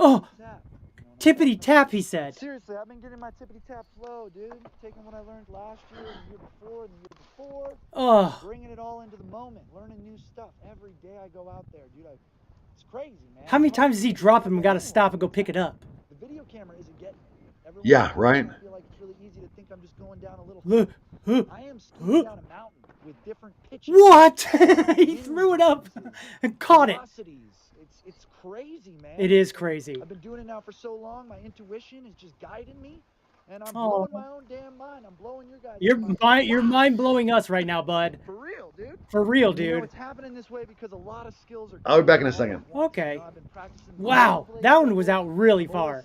Tippity tap, he said. Seriously, I've been getting my tippity tap flow, dude. Taking what I learned last year, the year before, and the year before. Bringing it all into the moment, learning new stuff every day I go out there, dude. It's crazy, man. How many times does he drop him and got to stop and go pick it up? The video camera isn't getting it. Yeah, right. I feel like it's really easy to think I'm just going down a little. I am skiing down a mountain with different pitches. What? He threw it up and caught it. it's crazy, man. It is crazy. I've been doing it now for so long. My intuition is just guiding me, and I'm Oh. blowing my own damn mind. I'm blowing your guys' You're mind blowing us right now, bud. For real, dude. For real, And you know, dude. it's happening this way because a lot of skills are. I'll be back in a second. Okay. Wow, that one was out really far.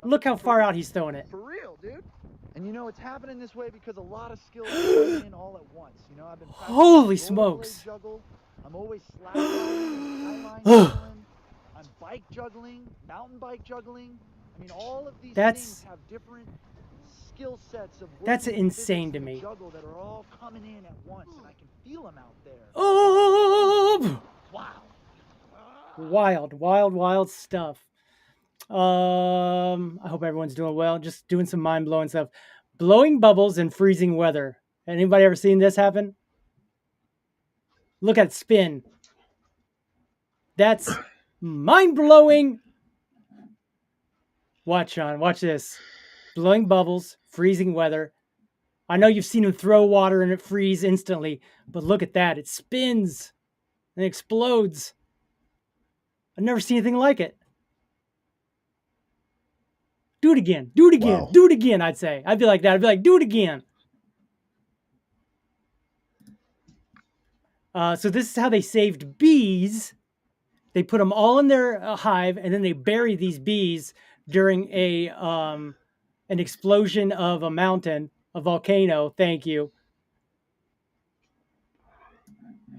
Look how far out he's throwing it. For real, dude. And you know, it's happening this way because a lot of skills are coming in all at once. You know, I've been holy smokes. Juggle. I'm always slacklining, juggling. I'm bike juggling, mountain bike juggling. I mean, all of these things have different skill sets of that's insane to me. Juggle that are all coming in at once, and I can feel them out there. Oh! Wow. Wild stuff. I hope everyone's doing well. Just doing some mind-blowing stuff. Blowing bubbles in freezing weather. Anybody ever seen this happen? Look at it spin. That's mind-blowing. Watch, Sean. Watch this. Blowing bubbles, freezing weather. I know you've seen him throw water and it freeze instantly, but look at that. It spins and explodes. I've never seen anything like it. Do it again. Do it again. Wow. Do it again, I'd say. I'd be like that. I'd be like, do it again. So this is how they saved bees. They put them all in their hive, and then they bury these bees during an explosion of a mountain, a volcano. Thank you.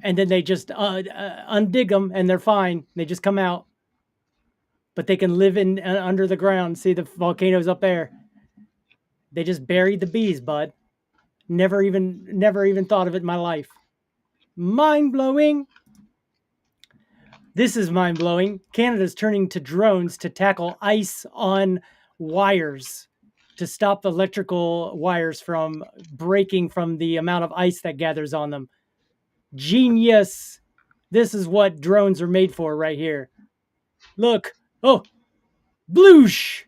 And then they just undig them, and they're fine. They just come out. But they can live in under the ground. See the volcanoes up there. They just buried the bees, bud. Never even thought of it in my life. Mind-blowing. This is mind-blowing. Canada's turning to drones to tackle ice on wires to stop the electrical wires from breaking from the amount of ice that gathers on them. Genius. This is what drones are made for right here. Look. Oh, bloosh.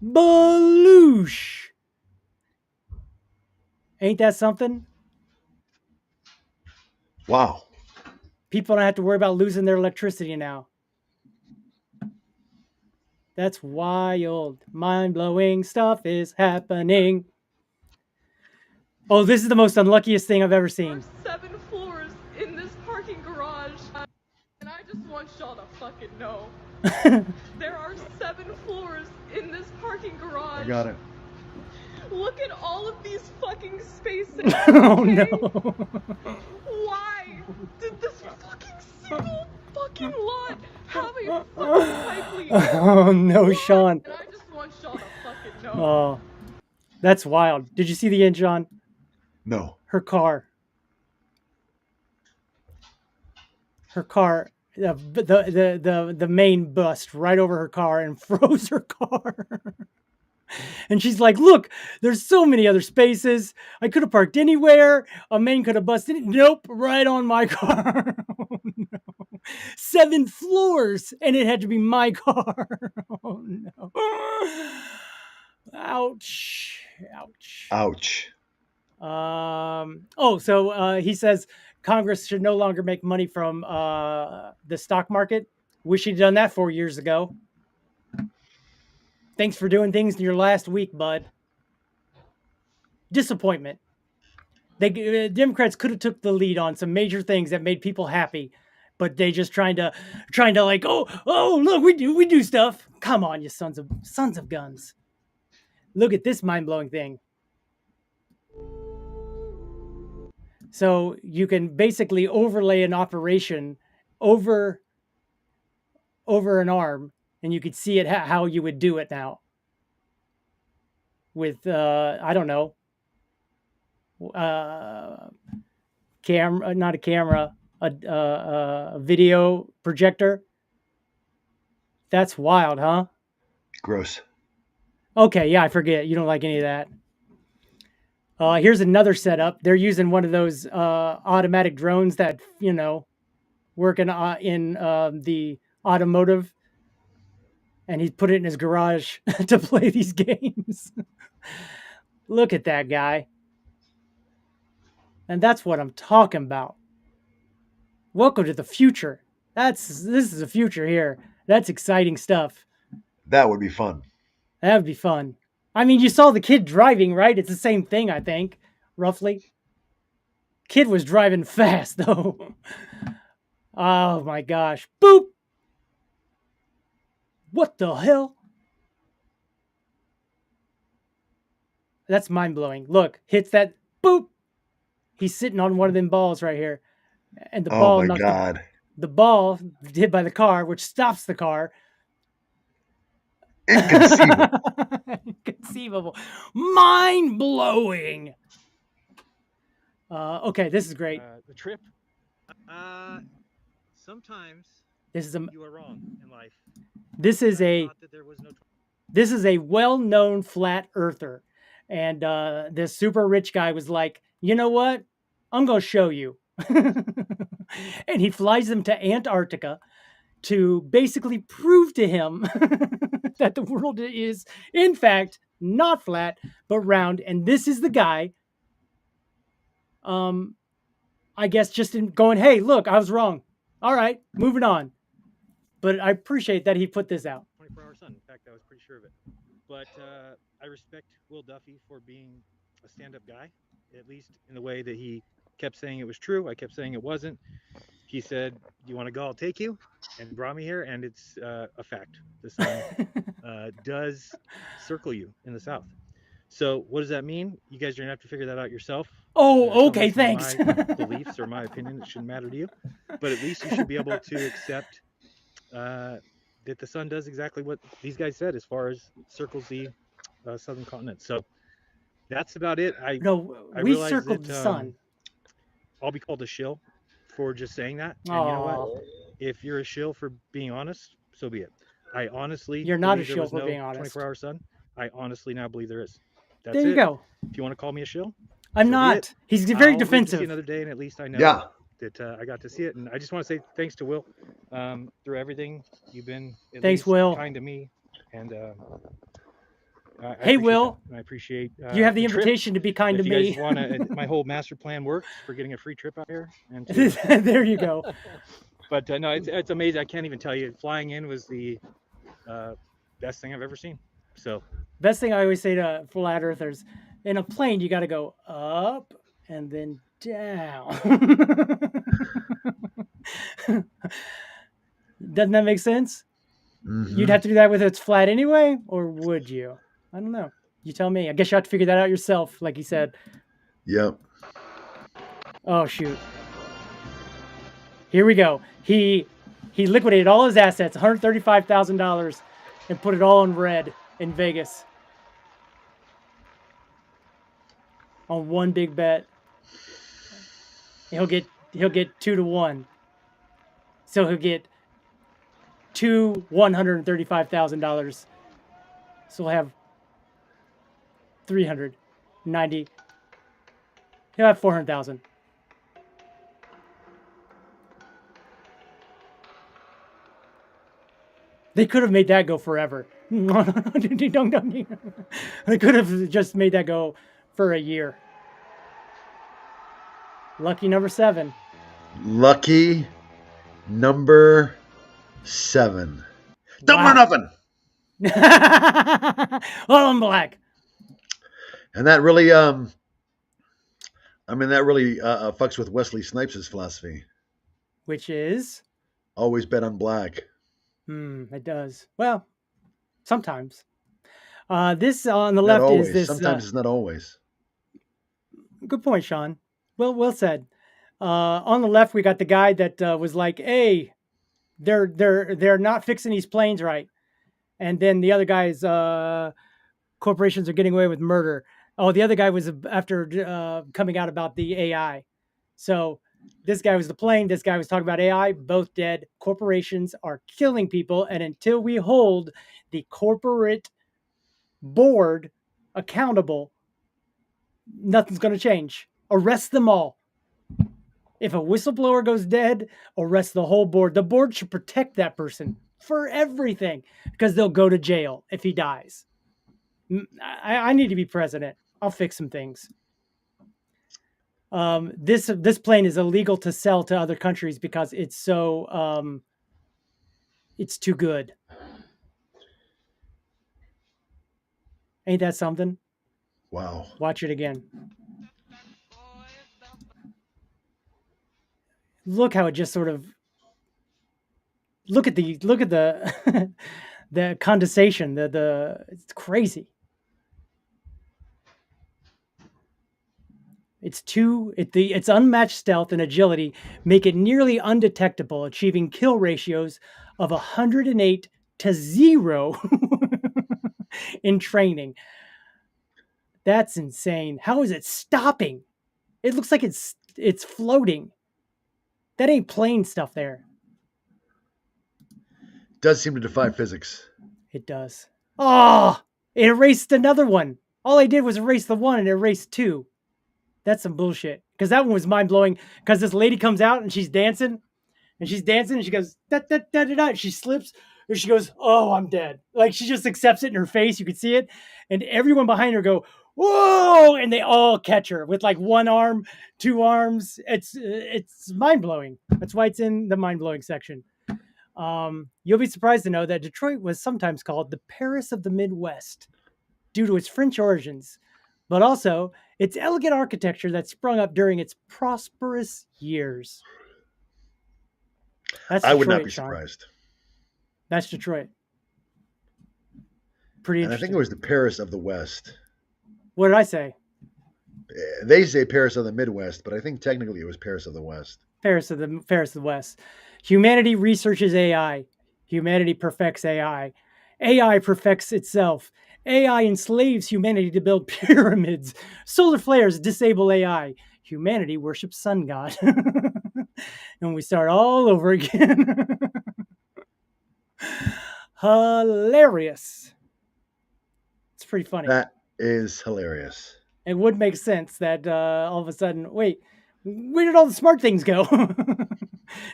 Baloosh. Ain't that something? Wow. People don't have to worry about losing their electricity now. That's wild. Mind-blowing stuff is happening. Oh, this is the most unluckiest thing I've ever seen. There's 7 floors in this parking garage. And I just want y'all to fucking know. There are 7 floors in this parking garage. I got it. Look at all of these fucking spaces. Oh no. Why did this fucking single fucking lot have a fucking pipe leak? Oh no, Sean. And I just want y'all to fucking know. Oh, that's wild. Did you see the end, Sean? No. Her car, the main bust right over her car and froze her car. And she's like, look, there's so many other spaces. I could have parked anywhere. A main could have busted. Nope, right on my car. Oh, no. 7 floors, and it had to be my car. Oh, no. Ouch. Ouch. So he says Congress should no longer make money from the stock market. Wish he'd done that 4 years ago. Thanks for doing things in your last week, bud. Disappointment. Democrats could have took the lead on some major things that made people happy, but they just trying to like, oh, look, we do stuff. Come on, you sons of guns. Look at this mind-blowing thing. So you can basically overlay an operation over an arm, and you could see it how you would do it now. With I don't know, not a camera, a video projector. That's wild, huh? Gross. Okay, yeah, I forget. You don't like any of that. Here's another setup. They're using one of those automatic drones that, work in the automotive. And he's put it in his garage to play these games. Look at that guy. And that's what I'm talking about. Welcome to the future. This is the future here. That's exciting stuff. That would be fun. That would be fun. I mean, you saw the kid driving, right? It's the same thing, I think, roughly. Kid was driving fast, though. Oh, my gosh. Boop! What the hell? That's mind-blowing. Look, hits that. Boop! He's sitting on one of them balls right here. And the ball my knocks God. the ball hit by the car, which stops the car. Inconceivable. Inconceivable. Mind-blowing. Okay, this is great. The trip. Sometimes This is you are wrong in life. This is I a thought that there was no this is a well-known flat earther. And this super rich guy was like, you know what? I'm going to show you. And he flies them to Antarctica to basically prove to him that the world is, in fact, not flat, but round. And this is the guy, I guess, just in going, hey, look, I was wrong. All right, moving on. But I appreciate that he put this out. 24-hour sun. In fact, I was pretty sure of it. But I respect Will Duffy for being a stand-up guy, at least in the way that he kept saying it was true. I kept saying it wasn't. He said, "Do you want to go? I'll take you," and brought me here. And it's a fact. The sun does circle you in the south. So what does that mean? You guys are gonna have to figure that out yourself. Oh, okay, thanks. My beliefs or my opinion, it shouldn't matter to you. But at least you should be able to accept that the sun does exactly what these guys said as far as circles the southern continent. So that's about it. I we circled the sun. I'll be called a shill for just saying that. And you know what? If you're a shill for being honest, so be it. I honestly You're not a believe there shill was for no being honest. 24-hour sun. I honestly now believe there is. That's There you it. go. If you want to call me a shill, I'm so be not. it. He's very I'll live to defensive. see another day, and at least I know that I got to see it. And I just want to say thanks to Will through everything. You've been at Thanks, least Will. kind to me, and I Hey, appreciate Will. that. And I appreciate You have the trip. invitation to be kind If to you me. guys want to, my whole master plan works for getting a free trip out here. And There you go. But no, it's amazing. I can't even tell you. Flying in was the best thing I've ever seen. So Best thing I always say to flat earthers, in a plane, you got to go up and then down. Doesn't that make sense? Mhm. You'd have to do that whether it's flat anyway, or would you? I don't know. You tell me. I guess you have to figure that out yourself, like he said. Yep. Oh, shoot. Here we go. He liquidated all his assets, $135,000, and put it all in red in Vegas on one big bet. He'll get 2-1. So he'll get two $135,000. So we'll have 390. He'll have 400,000. They could have made that go forever. They could have just made that go for a year. Lucky number 7. Lucky number 7. Double or nothing. All in black. And that really, fucks with Wesley Snipes' philosophy. Which is? Always bet on black. It does. Well, sometimes. This on the Not left always. is this. Sometimes it's not always. Good point, Sean. Well said. On the left, we got the guy that was like, "Hey, they're not fixing these planes right," and then the other guy's corporations are getting away with murder. Oh, the other guy was after coming out about the AI. So this guy was the plane. This guy was talking about AI. Both dead. Corporations are killing people, and until we hold the corporate board accountable, nothing's going to change. Arrest them all. If a whistleblower goes dead, arrest the whole board. The board should protect that person for everything because they'll go to jail if he dies. I need to be president. I'll fix some things. This plane is illegal to sell to other countries because it's so it's too good. Ain't that something? Wow. Watch it again. Look how it just sort of look at the the condensation, it's crazy. Its unmatched stealth and agility make it nearly undetectable, achieving kill ratios of 108 to 0 in training. That's insane. How is it stopping? It looks like it's floating. That ain't plane stuff there. Does seem to defy physics. It does. Oh, it erased another one. All I did was erase the one and erase 2. That's some bullshit. Because that one was mind-blowing. Because this lady comes out and she's dancing. And she goes, da, da, da, da, da. She slips. And she goes, oh, I'm dead. Like, she just accepts it in her face. You could see it. And everyone behind her go, whoa! And they all catch her with like 1 arm, 2 arms. It's mind-blowing. That's why it's in the mind-blowing section. You'll be surprised to know that Detroit was sometimes called the Paris of the Midwest due to its French origins, but also its elegant architecture that sprung up during its prosperous years. That's Detroit, I would not be Sean. surprised. That's Detroit. Pretty and interesting. I think it was the Paris of the West. What did I say? They say Paris of the Midwest, but I think technically it was Paris of the West. Paris of the West. Humanity researches AI. Humanity perfects AI. AI perfects itself. AI enslaves humanity to build pyramids. Solar flares disable AI. Humanity worships sun god. And we start all over again. Hilarious. It's pretty funny. That is hilarious. It would make sense that all of a sudden, wait, where did all the smart things go?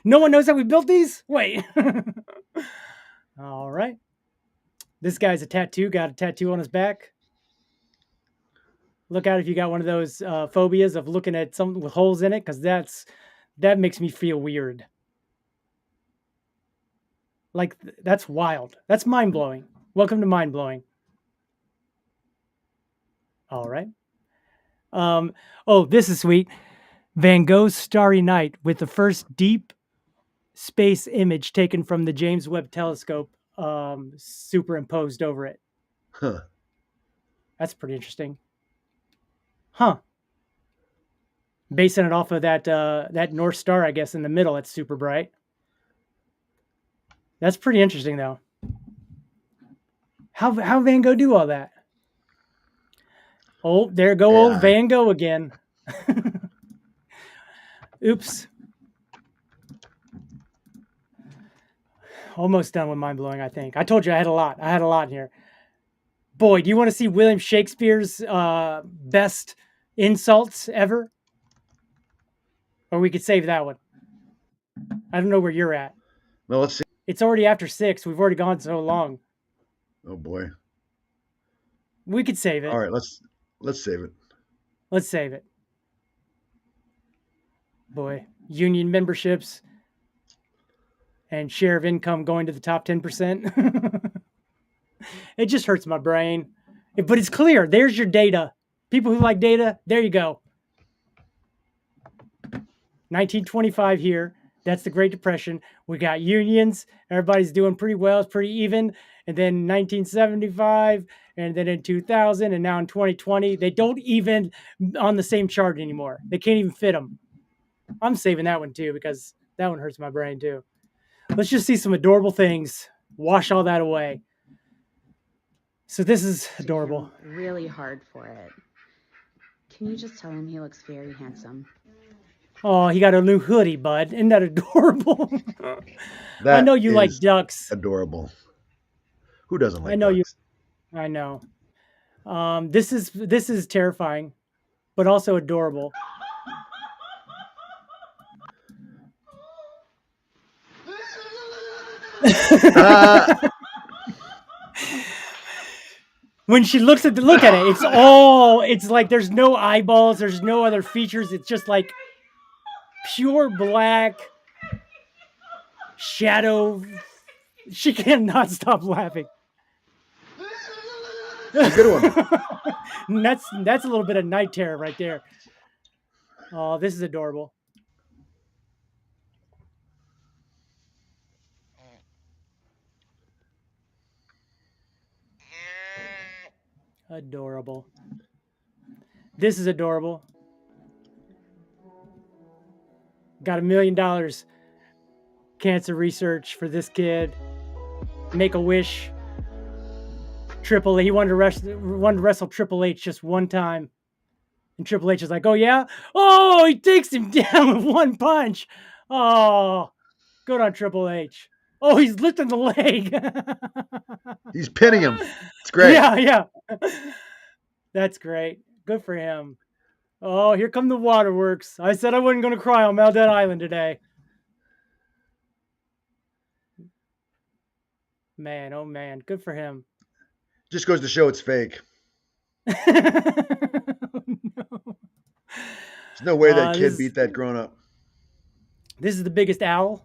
No one knows how we built these? Wait. All right. This guy's got a tattoo on his back. Look out if you got one of those phobias of looking at something with holes in it, because that makes me feel weird. Like, that's wild. That's mind-blowing. Welcome to mind-blowing. All right. Oh, this is sweet. Van Gogh's Starry Night with the first deep space image taken from the James Webb Telescope superimposed over it. Huh. That's pretty interesting. Huh. Basing it off of that North Star, I guess, in the middle, it's super bright. That's pretty interesting, though. How Van Gogh do all that? Oh, there go old Van Gogh again. Oops. Almost done with mind-blowing, I think. I told you I had a lot. I had a lot in here. Boy, do you want to see William Shakespeare's best insults ever? Or we could save that one. I don't know where you're at. Well, let's see. It's already after 6. We've already gone so long. Oh, boy. We could save it. All right, let's save it. Let's save it. Boy, union memberships and share of income going to the top 10%. It just hurts my brain. But it's clear. There's your data. People who like data, there you go. 1925 here. That's the Great Depression. We got unions. Everybody's doing pretty well. It's pretty even. And then 1975, and then in 2000, and now in 2020, they don't even on the same chart anymore. They can't even fit them. I'm saving that one too, because that one hurts my brain too. Let's just see some adorable things. Wash all that away. So this is adorable. Really hard for it. Can you just tell him he looks very handsome? Oh, he got a new hoodie, bud. Isn't that adorable? That I know you like ducks. Adorable. Who doesn't like I know ducks? I know. This is terrifying, but also adorable. When she look at it, it's like there's no eyeballs, there's no other features. It's just like pure black shadow. She cannot stop laughing. It's a good one. That's a little bit of night terror right there. Oh, this is adorable. Adorable. This is adorable. Got $1 million cancer research for this kid. Make a wish. Triple A. He wanted to wrestle Triple H just one time. And Triple H is like, oh yeah? Oh, he takes him down with one punch. Oh, good on Triple H. Oh, he's lifting the leg. He's pinning him. It's great. Yeah. That's great. Good for him. Oh, here come the waterworks. I said I wasn't going to cry on Meltdown Island today. Man, oh man. Good for him. Just goes to show it's fake. No. There's no way that kid beat that grown up. This is the biggest owl.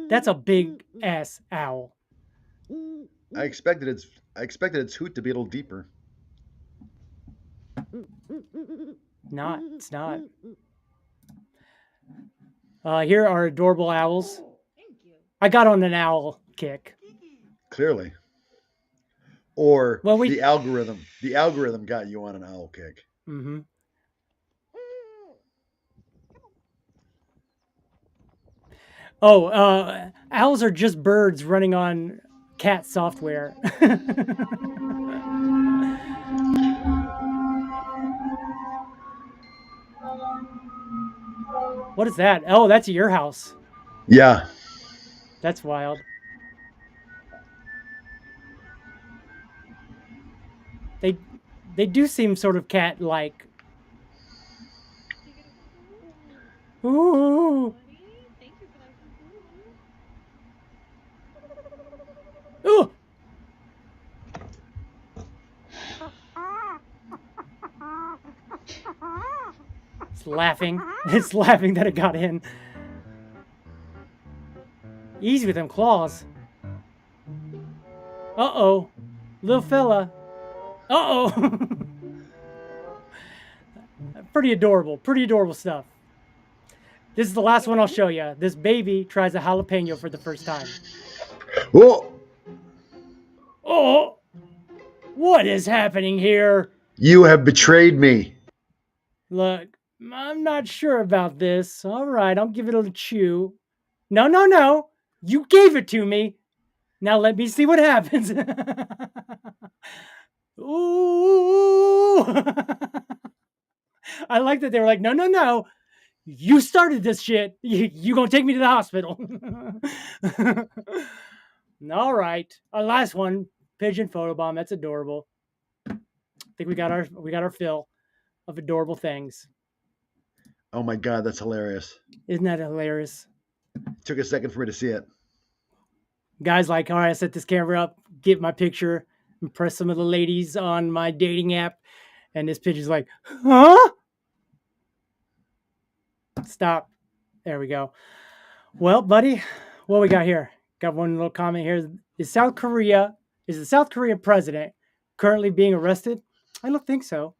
That's a big ass owl. I expected its hoot to be a little deeper. It's not. Here are adorable owls. I got on an owl kick. Clearly. Or the algorithm. The algorithm got you on an owl kick. Mm-hmm. Oh, owls are just birds running on cat software. What is that? Oh, that's your house. Yeah. That's wild. They do seem sort of cat-like. Ooh. Ooh. It's laughing. It's laughing that it got in. Easy with them claws. Uh-oh. Little fella. Uh-oh. Pretty adorable stuff. This is the last one I'll show you. This baby tries a jalapeno for the first time. Whoa. Oh, what is happening here? You have betrayed me. Look, I'm not sure about this. All right, I'll give it a chew. No. You gave it to me. Now let me see what happens. Ooh. I like that they were like, no. You started this shit. You gonna take me to the hospital. All right. Our last one, pigeon photobomb. That's adorable. I think we got our fill of adorable things. Oh my God, that's hilarious. Isn't that hilarious? Took a second for me to see it. Guys like, all right, I set this camera up, get my picture, impress some of the ladies on my dating app, and this pigeon's like, huh? Stop. There we go. Well, buddy, what we got here? Got one little comment here. Is the South Korean president currently being arrested? I don't think so.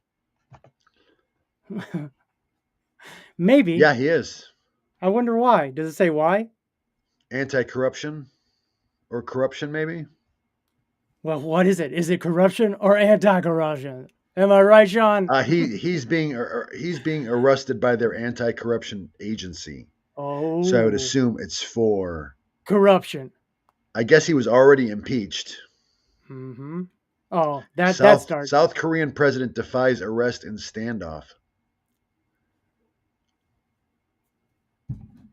Maybe. Yeah, he is. I wonder why. Does it say why? Anti-corruption or corruption, maybe? Well, what is it? Is it corruption or anti-corruption? Am I right, Sean? He's being arrested by their anti-corruption agency. Oh. So I would assume it's for corruption. I guess he was already impeached. Mm-hmm. Oh, that starts. South Korean president defies arrest in standoff.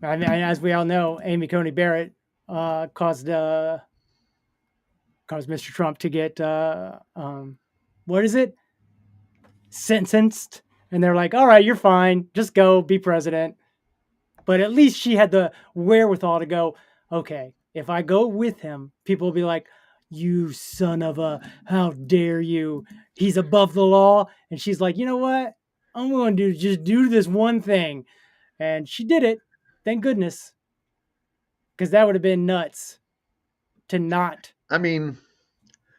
I mean, as we all know, Amy Coney Barrett caused Mr. Trump to get what is it? Sentenced, and they're like, "All right, you're fine. Just go, be president." But at least she had the wherewithal to go, "Okay, if I go with him, people will be like, You son of a, how dare you? He's above the law. And she's like, you know what? I'm going to just do this one thing. And she did it. Thank goodness. Because that would have been nuts to not. I mean,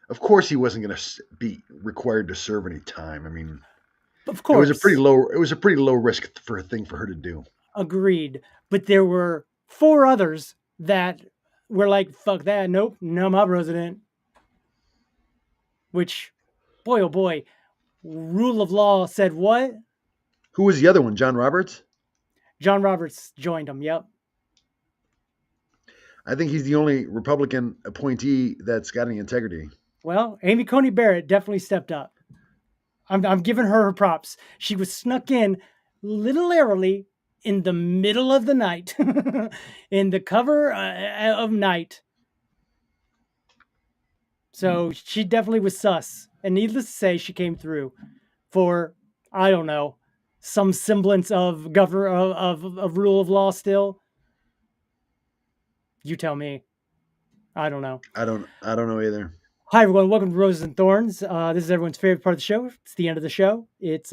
of course he wasn't going to be required to serve any time. I mean, of course. It was a pretty low risk for a thing for her to do. Agreed. But there were 4 others that were like, fuck that. Nope. No, my president. Which, boy, oh boy, rule of law said what? Who was the other one? John Roberts? John Roberts joined him. Yep. I think he's the only Republican appointee that's got any integrity. Well, Amy Coney Barrett definitely stepped up. I'm giving her props. She was snuck in little airily in the middle of the night, in the cover of night. So she definitely was sus. And needless to say, she came through for, I don't know, some semblance of of rule of law still. You tell me. I don't know. I don't know either. Hi everyone, welcome to Roses and Thorns. This is everyone's favorite part of the show. It's the end of the show. It's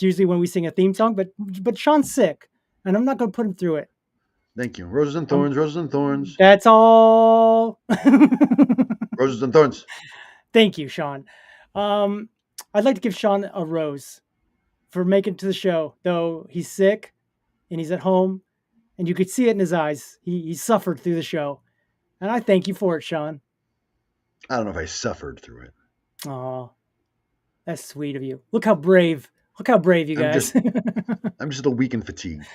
usually when we sing a theme song, but Sean's sick, and I'm not going to put him through it. Thank you. Roses and Thorns, Roses and Thorns. That's all. Roses and Thorns. Thank you, Sean. I'd like to give Sean a rose for making it to the show, though he's sick and he's at home, and you could see it in his eyes. He suffered through the show, and I thank you for it, Sean. I don't know if I suffered through it. Oh, that's sweet of you. Look how brave you guys. I'm just a little weak and fatigued.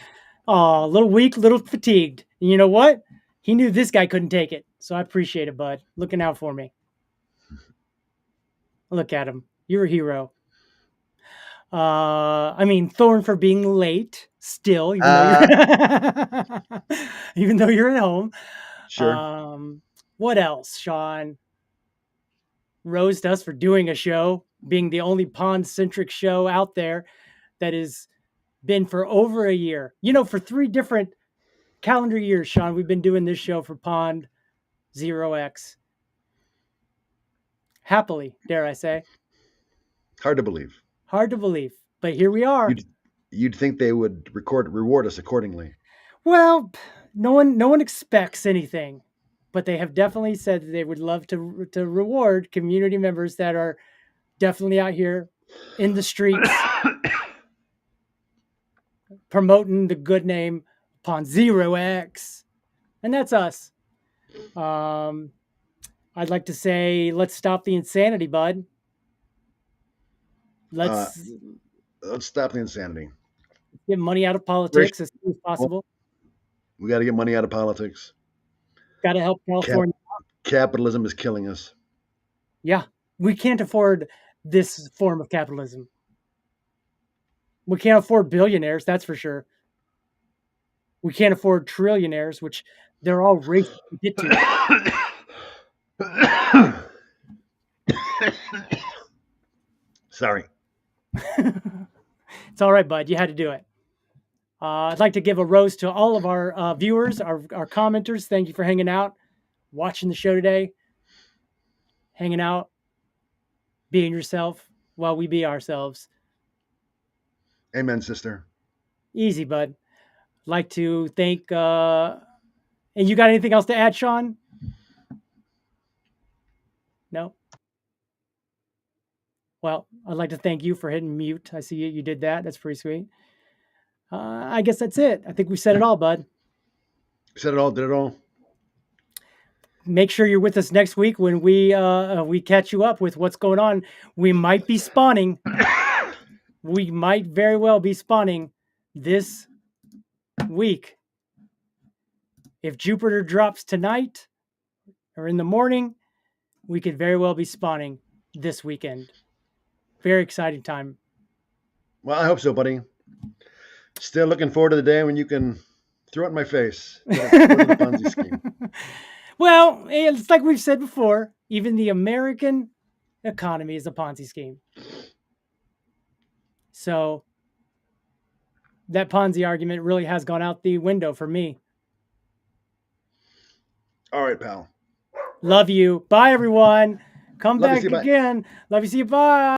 Oh, a little weak, little fatigued. And you know what? He knew this guy couldn't take it. So I appreciate it, bud. Looking out for me. Look at him. You're a hero. I mean, Thorn for being late still, even though you're at home. Sure. What else, Sean? Rose to us for doing a show, being the only pond-centric show out there that has been for over a year. You know, for 3 different calendar years, Sean, we've been doing this show for Pond 0X. Happily, dare I say. Hard to believe. Hard to believe, but here we are. You'd think they would reward us accordingly. Well, no one expects anything. But they have definitely said that they would love to reward community members that are definitely out here in the streets promoting the good name upon 0X. And that's us. I'd like to say, let's stop the insanity, bud. Let's stop the insanity. Get money out of politics as soon as possible. We got to get money out of politics. Got to help California. Capitalism is killing us. Yeah, we can't afford this form of capitalism. We can't afford billionaires, that's for sure. We can't afford trillionaires, which they're all racing to get to. Sorry. It's all right, bud. You had to do it. I'd like to give a rose to all of our viewers, our commenters. Thank you for hanging out, watching the show today, hanging out, being yourself while we be ourselves. Amen, sister. Easy, bud. I'd like to thank... and you got anything else to add, Sean? No? Well, I'd like to thank you for hitting mute. I see you did that. That's pretty sweet. I guess that's it. I think we said it all, bud. Said it all, did it all. Make sure you're with us next week when we catch you up with what's going on. We might be spawning. We might very well be spawning this week. If Jupiter drops tonight or in the morning, we could very well be spawning this weekend. Very exciting time. Well, I hope so, buddy. Still looking forward to the day when you can throw it in my face. Ponzi scheme. Well, it's like we've said before, even the American economy is a Ponzi scheme. So that Ponzi argument really has gone out the window for me. All right, pal. Love you. Bye, everyone. Come Love you, back see you, bye. again. Love you. See you. Bye.